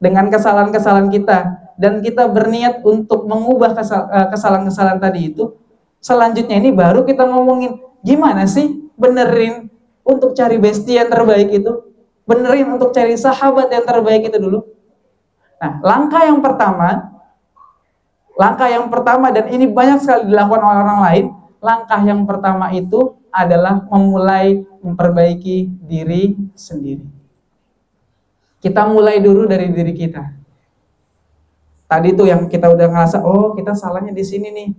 dengan kesalahan-kesalahan kita dan kita berniat untuk mengubah kesalahan-kesalahan tadi itu, selanjutnya ini baru kita ngomongin gimana sih benerin untuk cari bestie yang terbaik itu, benerin untuk cari sahabat yang terbaik itu dulu. Nah, langkah yang pertama dan ini banyak sekali dilakukan oleh orang lain, langkah yang pertama itu adalah memulai memperbaiki diri sendiri. Kita mulai dulu dari diri kita. Tadi tuh yang kita udah ngerasa, oh kita salahnya di sini nih,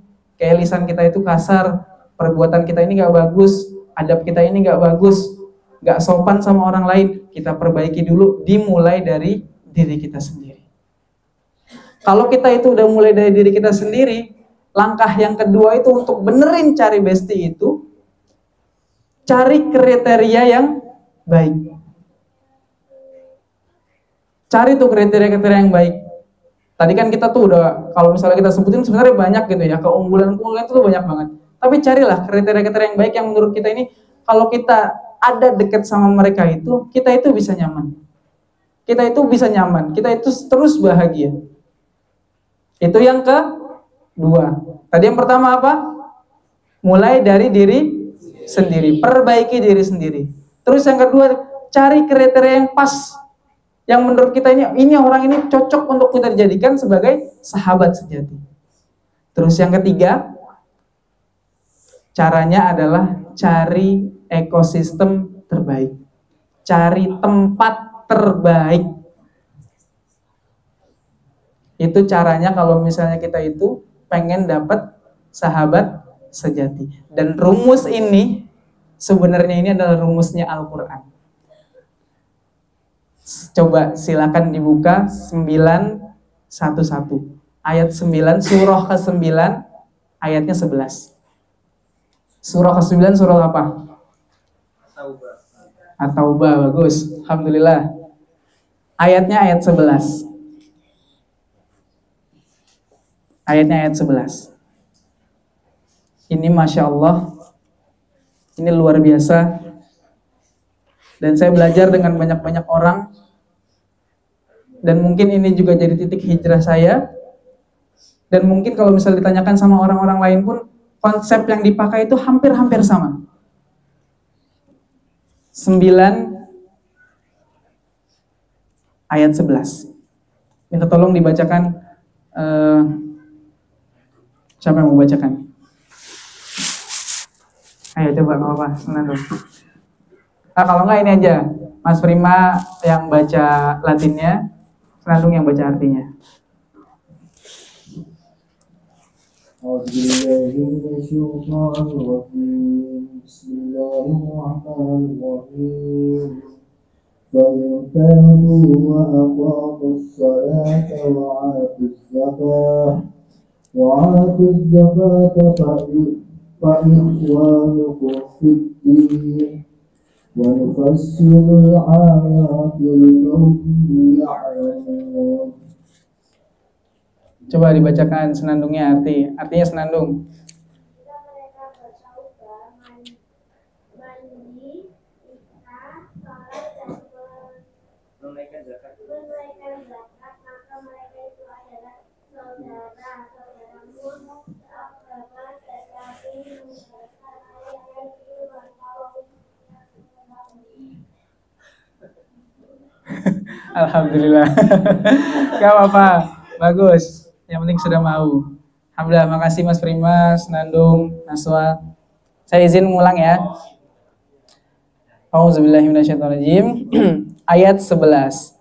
kayak lisan kita itu kasar, perbuatan kita ini nggak bagus, adab kita ini nggak bagus, nggak sopan sama orang lain. Kita perbaiki dulu, dimulai dari diri kita sendiri. Kalau kita itu udah mulai dari diri kita sendiri, langkah yang kedua itu untuk benerin cari bestie itu, Cari kriteria yang baik. Cari tuh kriteria-kriteria yang baik. Tadi kan kita tuh udah, kalau misalnya kita sebutin sebenarnya banyak gitu ya, keunggulan-keunggulan itu tuh banyak banget. Tapi carilah kriteria-kriteria yang baik yang menurut kita ini, kalau kita ada dekat sama mereka itu, kita itu bisa nyaman. Kita itu bisa nyaman, kita itu terus bahagia. Itu yang kedua. Tadi yang pertama apa? Mulai dari diri sendiri, perbaiki diri sendiri. Terus yang kedua, cari kriteria yang pas, yang menurut kita ini orang ini cocok untuk kita dijadikan sebagai sahabat sejati. Terus yang ketiga, caranya adalah cari ekosistem terbaik, cari tempat terbaik. Itu caranya kalau misalnya kita itu pengen dapat sahabat sejati. Dan rumus ini sebenarnya ini adalah rumusnya Al-Quran. Coba silakan dibuka 911 ayat 9, surah ke-9 ayatnya 11. Surah ke-9 surah apa? At-Taubah. Bagus, alhamdulillah. Ayatnya ayat 11. Ayatnya ayat 11. Ini Masya Allah, ini luar biasa. Dan saya belajar dengan banyak-banyak orang. Dan mungkin ini juga jadi titik hijrah saya. Dan mungkin kalau misalnya ditanyakan sama orang-orang lain pun, konsep yang dipakai itu hampir-hampir sama. 9 ayat 11. Minta tolong dibacakan. Siapa yang mau bacakan? Ayo coba, nggak apa-apa, senandung. Kalau nggak ini aja, Mas Prima yang baca Latinnya, senandung yang baca artinya.
Bismillahirrahmanirrahim. وَيُتَابُوا وَأَقَامُوا الصَّلَاةَ وَآتُوا الزَّكَاةَ فَإِخْوَانُكُمْ فِي الدِّينِ وَنُفَصِّلُ الْآيَاتِ لِقَوْمٍ يَعْلَمُونَ.
Coba dibacakan senandungnya, artinya senandung.
Menunaikan zakat, maka mereka itu adalah saudara-saudaramu seagama, tetapi meninggalkan ayat itu
Alhamdulillah. Gak apa-apa, bagus. Yang penting sudah mau. Alhamdulillah, makasih Mas Prima, Senandung, Naswa. Saya izin mengulang ya. Auzubillahiminasyaitonirrajim. Ayat 11.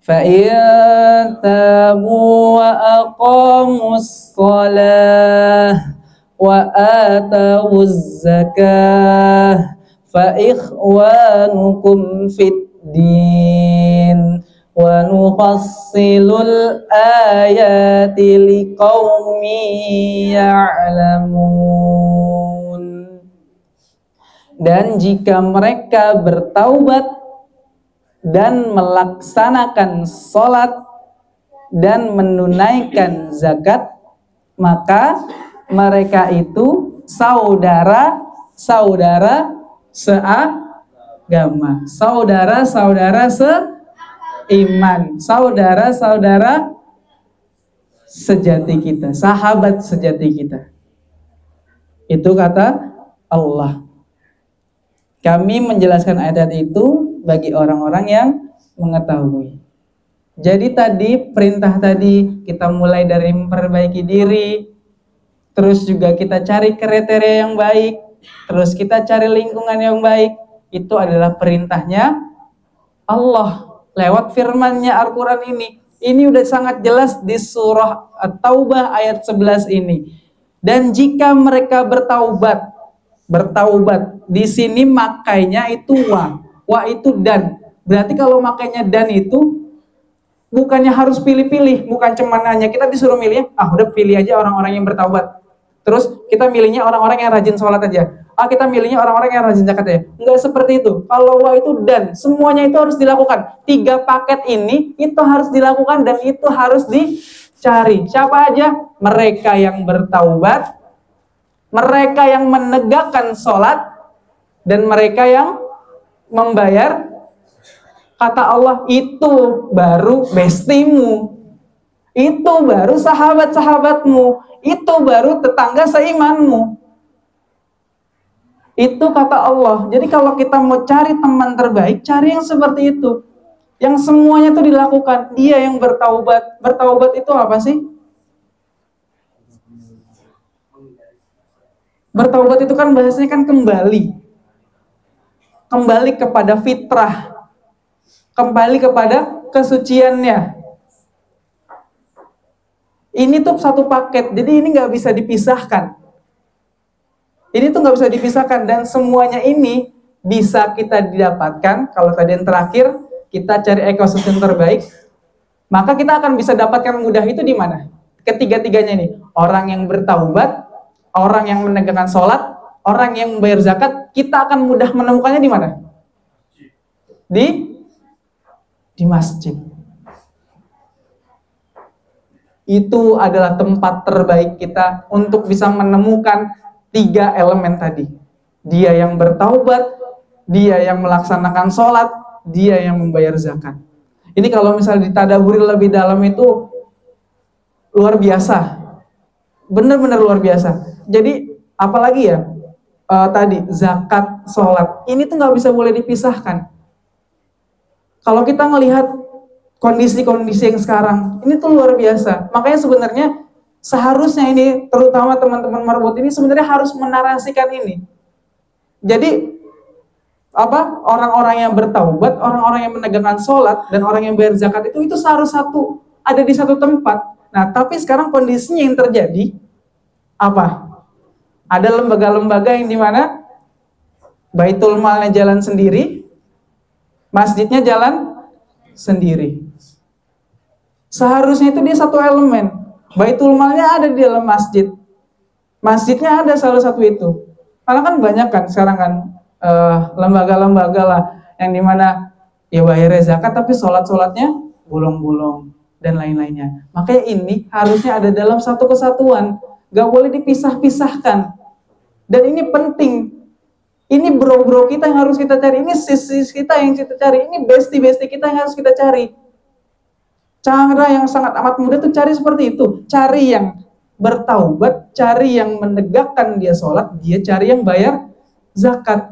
Fa'in tabu wa aqamus shalah wa atawuz zakah fa ikhwanukum fid din wa nufassilul ayati liqaumin ya'lamun. Dan jika mereka bertaubat dan melaksanakan sholat dan menunaikan zakat, maka mereka itu saudara-saudara seagama, saudara-saudara seiman, saudara-saudara sejati kita, sahabat sejati kita. Itu kata Allah. Kami menjelaskan ayat itu bagi orang-orang yang mengetahui. Jadi tadi perintah tadi kita mulai dari memperbaiki diri, terus juga kita cari kriteria yang baik, terus kita cari lingkungan yang baik. Itu adalah perintahnya Allah lewat firman-Nya Al-Quran ini. Ini udah sangat jelas di surah At-Taubah ayat 11 ini. Dan jika mereka bertaubat di sini makainya itu wa itu dan. Berarti kalau makainya dan itu bukannya harus pilih-pilih, bukan cuma nanya kita disuruh milih, udah pilih aja orang-orang yang bertaubat. Terus kita milihnya orang-orang yang rajin sholat aja. Kita milihnya orang-orang yang rajin zakat ya. Enggak seperti itu. Kalau wa itu dan, semuanya itu harus dilakukan. 3 paket ini itu harus dilakukan dan itu harus dicari. Siapa aja? Mereka yang bertaubat, mereka yang menegakkan sholat, dan mereka yang membayar. Kata Allah, itu baru bestimu, itu baru sahabat-sahabatmu, itu baru tetangga seimanmu. Itu kata Allah. Jadi kalau kita mau cari teman terbaik, cari yang seperti itu, yang semuanya itu dilakukan. Dia yang bertaubat. Bertaubat itu apa sih? Bertaubat itu kan bahasanya kan kembali kepada fitrah, kembali kepada kesuciannya. Ini tuh satu paket, jadi ini nggak bisa dipisahkan. Ini tuh nggak bisa dipisahkan dan semuanya ini bisa kita didapatkan. Kalau tadi yang terakhir kita cari ekosistem terbaik, maka kita akan bisa dapatkan mudah itu di mana? Ketiga-tiganya ini, orang yang bertaubat, orang yang menegakkan sholat, orang yang membayar zakat, kita akan mudah menemukannya di mana? Di masjid. Itu adalah tempat terbaik kita untuk bisa menemukan 3 elemen tadi. Dia yang bertaubat, dia yang melaksanakan sholat, dia yang membayar zakat. Ini kalau misalnya ditadaburi lebih dalam itu luar biasa. Benar-benar luar biasa. Jadi apalagi ya, tadi zakat, sholat, ini tuh nggak bisa boleh dipisahkan. Kalau kita ngelihat kondisi-kondisi yang sekarang, ini tuh luar biasa. Makanya sebenarnya seharusnya ini, terutama teman-teman marbot ini sebenarnya harus menarasikan ini. Jadi orang-orang yang bertaubat, orang-orang yang menegakkan sholat, dan orang yang bayar zakat itu seharus ada di satu tempat. Nah, tapi sekarang kondisinya yang terjadi apa? Ada lembaga-lembaga yang dimana Baitul Malnya jalan sendiri, masjidnya jalan sendiri. Seharusnya itu dia satu elemen. Baitul Malnya ada di dalam masjid, masjidnya ada salah satu itu. Karena kan banyak kan sekarang kan lembaga-lembaga lah yang dimana ya bayar zakat tapi sholat-sholatnya bolong-bolong dan lain-lainnya. Makanya ini harusnya ada dalam satu kesatuan, gak boleh dipisah-pisahkan. Dan ini penting. Ini bro-bro kita yang harus kita cari, ini sis-sis kita yang kita cari, ini bestie-bestie kita yang harus kita cari. Cara yang sangat amat mudah tuh cari seperti itu. Cari yang bertaubat, cari yang menegakkan dia sholat, dia cari yang bayar zakat.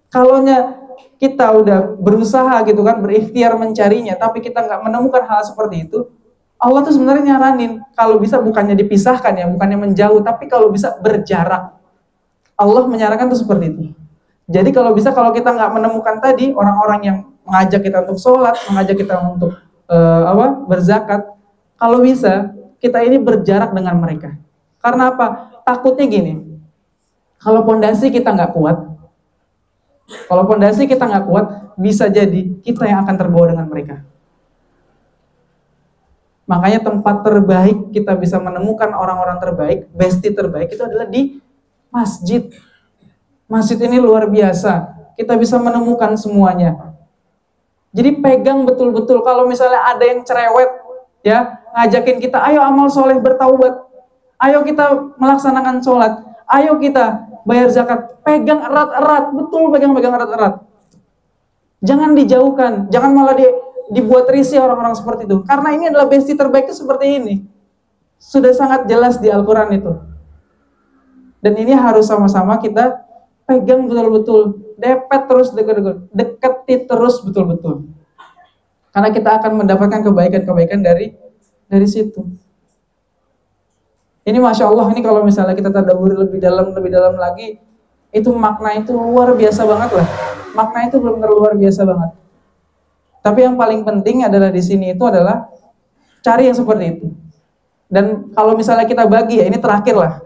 Kalaunya kita udah berusaha gitu kan, berikhtiar mencarinya, tapi kita nggak menemukan hal seperti itu, Allah tuh sebenarnya nyaranin, kalau bisa bukannya dipisahkan ya, bukannya menjauh, tapi kalau bisa berjarak. Allah menyarankan tuh seperti itu. Jadi kalau bisa, kalau kita nggak menemukan tadi orang-orang yang mengajak kita untuk sholat, mengajak kita untuk berzakat, kalau bisa kita ini berjarak dengan mereka. Karena apa? Takutnya gini, kalau pondasi kita nggak kuat, bisa jadi kita yang akan terbawa dengan mereka. Makanya tempat terbaik kita bisa menemukan orang-orang terbaik, bestie terbaik itu adalah di masjid. Masjid ini luar biasa. Kita bisa menemukan semuanya. Jadi pegang betul-betul. Kalau misalnya ada yang cerewet, ya ngajakin kita, ayo amal soleh bertaubat, ayo kita melaksanakan sholat, ayo kita bayar zakat, pegang erat-erat, betul pegang erat-erat. Jangan dijauhkan, jangan malah dibuat risih orang-orang seperti itu. Karena ini adalah bestie terbaik itu seperti ini. Sudah sangat jelas di Al-Quran itu. Dan ini harus sama-sama kita pegang betul-betul, depet terus, deketi terus betul-betul. Karena kita akan mendapatkan kebaikan-kebaikan dari situ. Ini Masya Allah, ini kalau misalnya kita tadabburi lebih dalam lagi, itu makna itu luar biasa banget lah. Makna itu benar-benar luar biasa banget. Tapi yang paling penting adalah di sini itu adalah cari yang seperti itu. Dan kalau misalnya kita bagi, ya ini terakhir lah,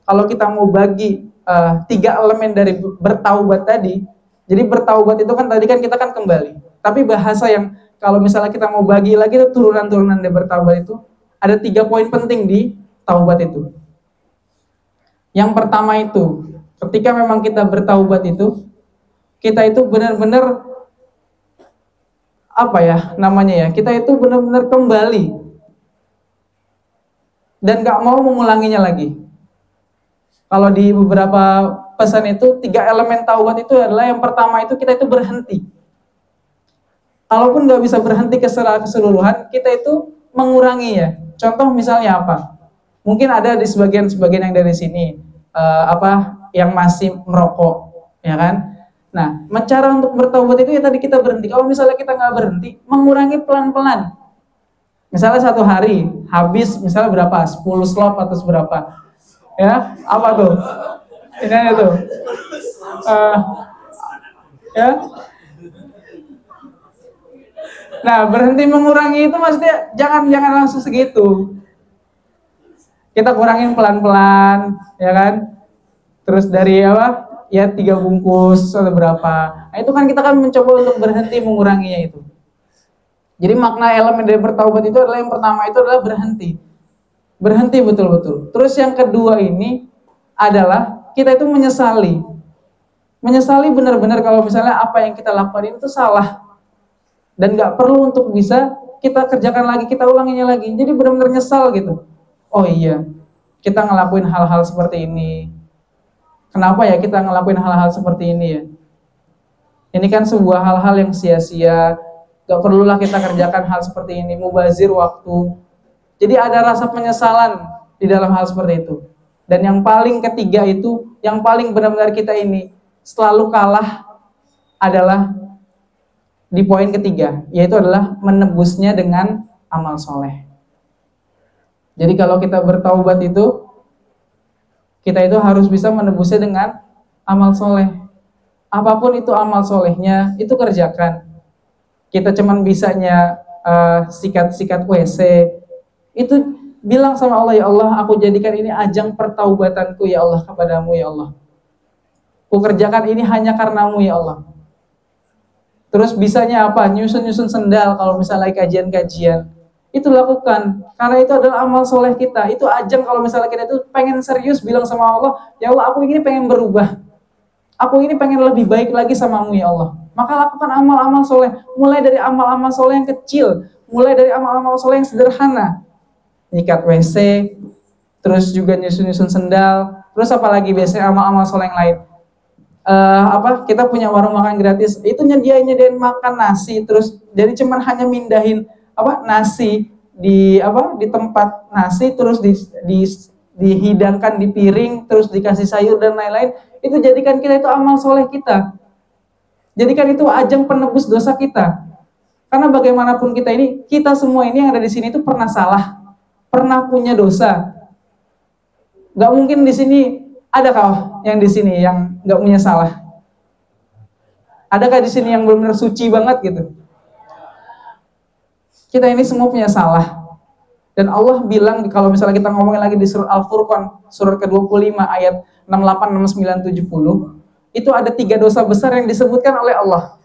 kalau kita mau bagi 3 elemen dari bertaubat tadi. Jadi bertaubat itu kan tadi kan kita kan kembali. Tapi bahasa yang kalau misalnya kita mau bagi lagi itu turunan-turunan dari bertaubat itu ada 3 poin penting di taubat itu. Yang pertama itu, ketika memang kita bertaubat itu, kita itu benar-benar apa ya namanya ya, kita itu benar-benar kembali dan gak mau mengulanginya lagi. Kalau di beberapa pesan itu 3 elemen taubat itu adalah yang pertama itu kita itu berhenti. Kalaupun gak bisa berhenti secara keseluruhan, kita itu mengurangi ya. Contoh misalnya apa? Mungkin ada di sebagian yang dari sini yang masih merokok, ya kan? Nah, cara untuk bertaubat itu ya tadi kita berhenti. Kalau misalnya kita nggak berhenti, mengurangi pelan-pelan. Misalnya 1 hari habis misalnya berapa? 10 slop atau berapa? Ya, apa tuh? Ini tuh. Ya. Nah, berhenti mengurangi itu maksudnya jangan langsung segitu. Kita kurangin pelan-pelan, ya kan? Terus dari apa? Ya 3 bungkus atau berapa. Nah, itu kan kita kan mencoba untuk berhenti menguranginya itu. Jadi makna elemen dari bertaubat itu adalah yang pertama itu adalah berhenti. Berhenti betul-betul. Terus yang kedua ini adalah kita itu menyesali. Menyesali benar-benar kalau misalnya apa yang kita lakukan itu salah. Dan gak perlu untuk bisa kita kerjakan lagi, kita ulanginya lagi. Jadi benar-benar nyesal gitu. Oh iya, kita ngelakuin hal-hal seperti ini. Kenapa ya kita ngelakuin hal-hal seperti ini ya? Ini kan sebuah hal-hal yang sia-sia. Gak perlulah kita kerjakan hal seperti ini, mubazir waktu. Jadi ada rasa penyesalan di dalam hal seperti itu. Dan yang paling ketiga itu, yang paling benar-benar kita ini selalu kalah adalah di poin ketiga, yaitu adalah menebusnya dengan amal soleh. Jadi kalau kita bertaubat itu, kita itu harus bisa menebusnya dengan amal soleh. Apapun itu amal solehnya, itu kerjakan. Kita cuman bisanya sikat-sikat WC, itu bilang sama Allah, ya Allah, aku jadikan ini ajang pertaubatanku ya Allah kepadamu ya Allah. Aku kerjakan ini hanya karenamu ya Allah. Terus bisanya apa? Nyusun-nyusun sendal kalau misalnya kajian-kajian. Itu lakukan, karena itu adalah amal soleh kita. Itu ajang kalau misalnya kita itu pengen serius bilang sama Allah, ya Allah aku ini pengen berubah, aku ini pengen lebih baik lagi samamu ya Allah. Maka lakukan amal-amal soleh, mulai dari amal-amal soleh yang kecil, mulai dari amal-amal soleh yang sederhana, nyikat WC, terus juga nyusun-nyusun sendal, terus apalagi biasanya amal-amal soleh yang lain. Kita punya warung makan gratis, itu nyediain makan nasi, terus jadi cuman hanya mindahin nasi di tempat nasi, terus dihidangkan di piring, terus dikasih sayur dan lain-lain. Itu jadikan kita itu amal soleh kita, jadikan itu ajang penebus dosa kita. Karena bagaimanapun kita semua ini yang ada di sini itu pernah salah, pernah punya dosa. Gak mungkin di sini adakah yang di sini yang gak punya salah? Adakah di sini yang benar-benar suci banget gitu? Kita ini semua punya salah. Dan Allah bilang, kalau misalnya kita ngomongin lagi di surat Al-Furqan, surat ke-25 ayat 68, 69, 70, itu ada 3 dosa besar yang disebutkan oleh Allah.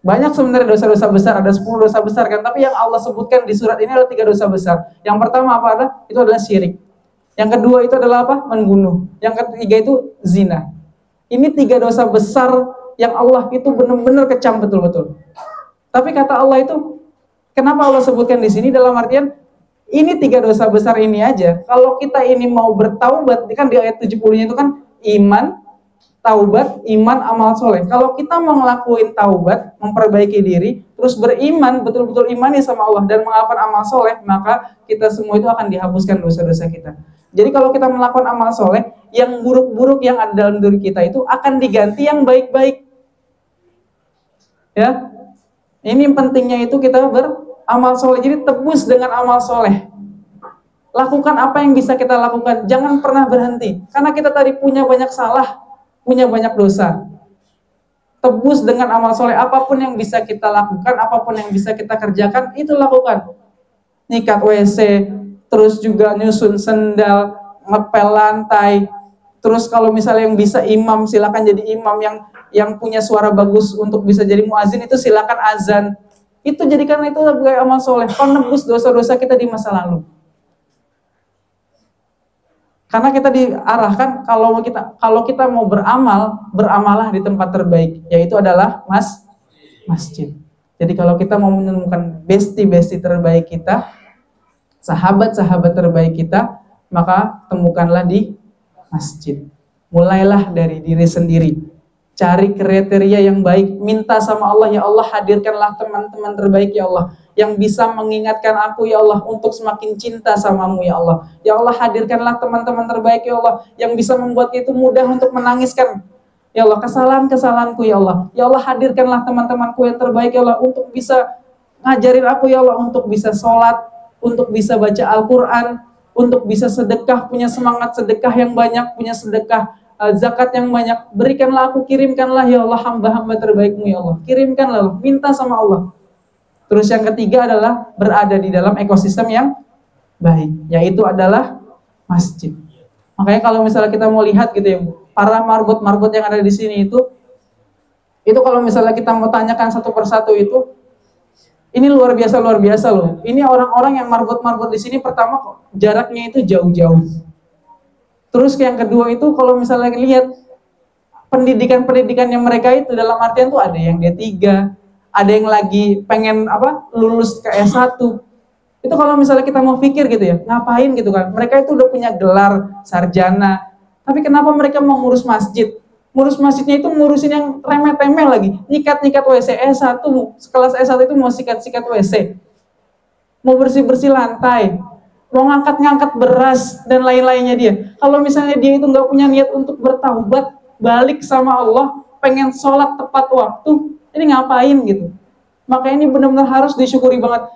Banyak sebenarnya dosa-dosa besar, ada 10 dosa besar kan, tapi yang Allah sebutkan di surat ini adalah 3 dosa besar. Yang pertama itu adalah syirik. Yang kedua itu adalah membunuh. Yang ketiga itu zina. Ini 3 dosa besar yang Allah itu benar-benar kecam betul-betul. Tapi kata Allah itu, kenapa Allah sebutkan di sini dalam artian ini 3 dosa besar ini aja. Kalau kita ini mau bertaubat, kan di ayat 70-nya itu kan iman, taubat, iman, amal soleh. Kalau kita mau ngelakuin taubat, memperbaiki diri, terus beriman, betul-betul imani sama Allah dan mengamalkan amal soleh, maka kita semua itu akan dihapuskan dosa-dosa kita. Jadi kalau kita melakukan amal soleh, yang buruk-buruk yang ada dalam diri kita itu akan diganti yang baik-baik. Ya, ini pentingnya itu kita beramal soleh. Jadi tebus dengan amal soleh. Lakukan apa yang bisa kita lakukan. Jangan pernah berhenti. Karena kita tadi punya banyak salah, punya banyak dosa. Tebus dengan amal soleh. Apapun yang bisa kita lakukan, apapun yang bisa kita kerjakan, itu lakukan. Nyikat WC, terus juga nyusun sendal, ngepel lantai. Terus kalau misalnya yang bisa imam, silakan jadi imam. Yang punya suara bagus untuk bisa jadi muazin, itu silakan azan. Itu jadikan itu sebagai amal soleh, penebus dosa-dosa kita di masa lalu. Karena kita diarahkan kalau kita mau beramal, beramalah di tempat terbaik, yaitu adalah masjid. Jadi kalau kita mau menemukan besti terbaik kita, sahabat terbaik kita, maka temukanlah di masjid. Mulailah dari diri sendiri. Cari kriteria yang baik, minta sama Allah, ya Allah hadirkanlah teman-teman terbaik ya Allah, yang bisa mengingatkan aku ya Allah untuk semakin cinta samamu ya Allah. Ya Allah hadirkanlah teman-teman terbaik ya Allah, yang bisa membuat itu mudah untuk menangiskan ya Allah kesalahan-kesalahanku ya Allah. Ya Allah hadirkanlah teman-temanku yang terbaik ya Allah, untuk bisa ngajarin aku ya Allah, untuk bisa sholat, untuk bisa baca Al-Quran, untuk bisa sedekah, punya semangat sedekah yang banyak, punya sedekah zakat yang banyak. Berikanlah aku, kirimkanlah ya Allah hamba-hamba terbaikmu ya Allah. Kirimkanlah, minta sama Allah. Terus yang ketiga adalah berada di dalam ekosistem yang baik, yaitu adalah masjid. Makanya kalau misalnya kita mau lihat gitu ya, para marbot-marbot yang ada di sini itu kalau misalnya kita mau tanyakan satu persatu itu, ini luar biasa loh. Ini orang-orang yang marbot-marbot di sini, pertama kok jaraknya itu jauh-jauh. Terus yang kedua itu kalau misalnya lihat pendidikan yang mereka itu, dalam artian tuh ada yang D3, ada yang lagi pengen lulus ke S1. Itu kalau misalnya kita mau pikir gitu ya, ngapain gitu kan? Mereka itu udah punya gelar sarjana, tapi kenapa mereka mau ngurus masjid? Ngurus masjidnya itu ngurusin yang remeh-temeh lagi, nyikat-nyikat WC. S1, sekelas S1 itu mau sikat-sikat WC, mau bersih-bersih lantai, mau ngangkat-ngangkat beras dan lain-lainnya dia. Kalau misalnya dia itu nggak punya niat untuk bertaubat, balik sama Allah, pengen sholat tepat waktu, ini ngapain gitu? Maka ini benar-benar harus disyukuri banget.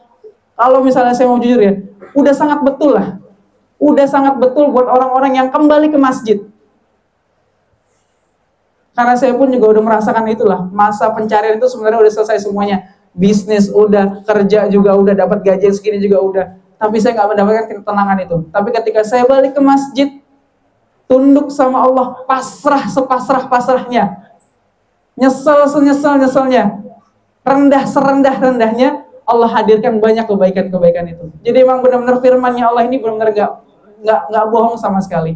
Kalau misalnya saya mau jujur ya, udah sangat betul buat orang-orang yang kembali ke masjid. Karena saya pun juga udah merasakan itulah, masa pencarian itu sebenarnya udah selesai semuanya. Bisnis udah, kerja juga udah, dapat gaji segini juga udah. Tapi saya nggak mendapatkan ketenangan itu. Tapi ketika saya balik ke masjid, tunduk sama Allah, pasrah sepasrah-pasrahnya, nyesel senyesal-nyeselnya, rendah serendah-rendahnya, Allah hadirkan banyak kebaikan-kebaikan itu. Jadi memang benar-benar firman-Nya Allah ini benar-benar nggak bohong sama sekali.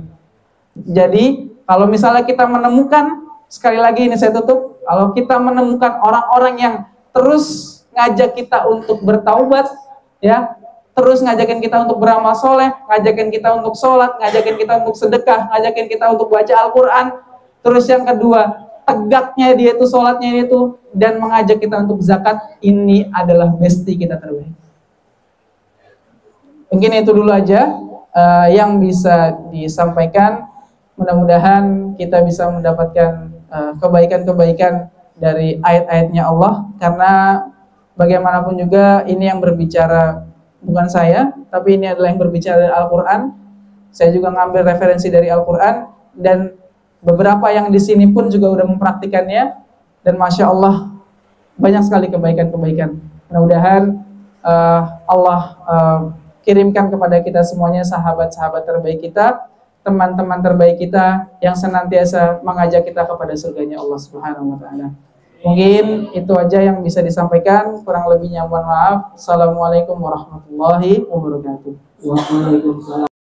Jadi kalau misalnya kita menemukan, sekali lagi ini saya tutup, kalau kita menemukan orang-orang yang terus ngajak kita untuk bertaubat, ya, terus ngajakin kita untuk beramal soleh, ngajakin kita untuk sholat, ngajakin kita untuk sedekah, ngajakin kita untuk baca Al-Quran. Terus yang kedua, tegaknya dia itu, sholatnya itu, dan mengajak kita untuk zakat, ini adalah besti kita terbaik. Mungkin itu dulu aja yang bisa disampaikan. Mudah-mudahan kita bisa mendapatkan kebaikan-kebaikan dari ayat-ayatnya Allah, karena bagaimanapun juga ini yang berbicara bukan saya, tapi ini adalah yang berbicara dari Al-Quran. Saya juga ngambil referensi dari Al-Quran, dan beberapa yang di sini pun juga udah mempraktikannya, dan Masya Allah banyak sekali kebaikan-kebaikan. Mudah-mudahan Allah kirimkan kepada kita semuanya sahabat-sahabat terbaik kita, teman-teman terbaik kita yang senantiasa mengajak kita kepada surganya Allah Subhanahu wa Ta'ala. Mungkin itu aja yang bisa disampaikan, kurang lebihnya mohon maaf. Assalamualaikum warahmatullahi wabarakatuh.
Waalaikumsalam.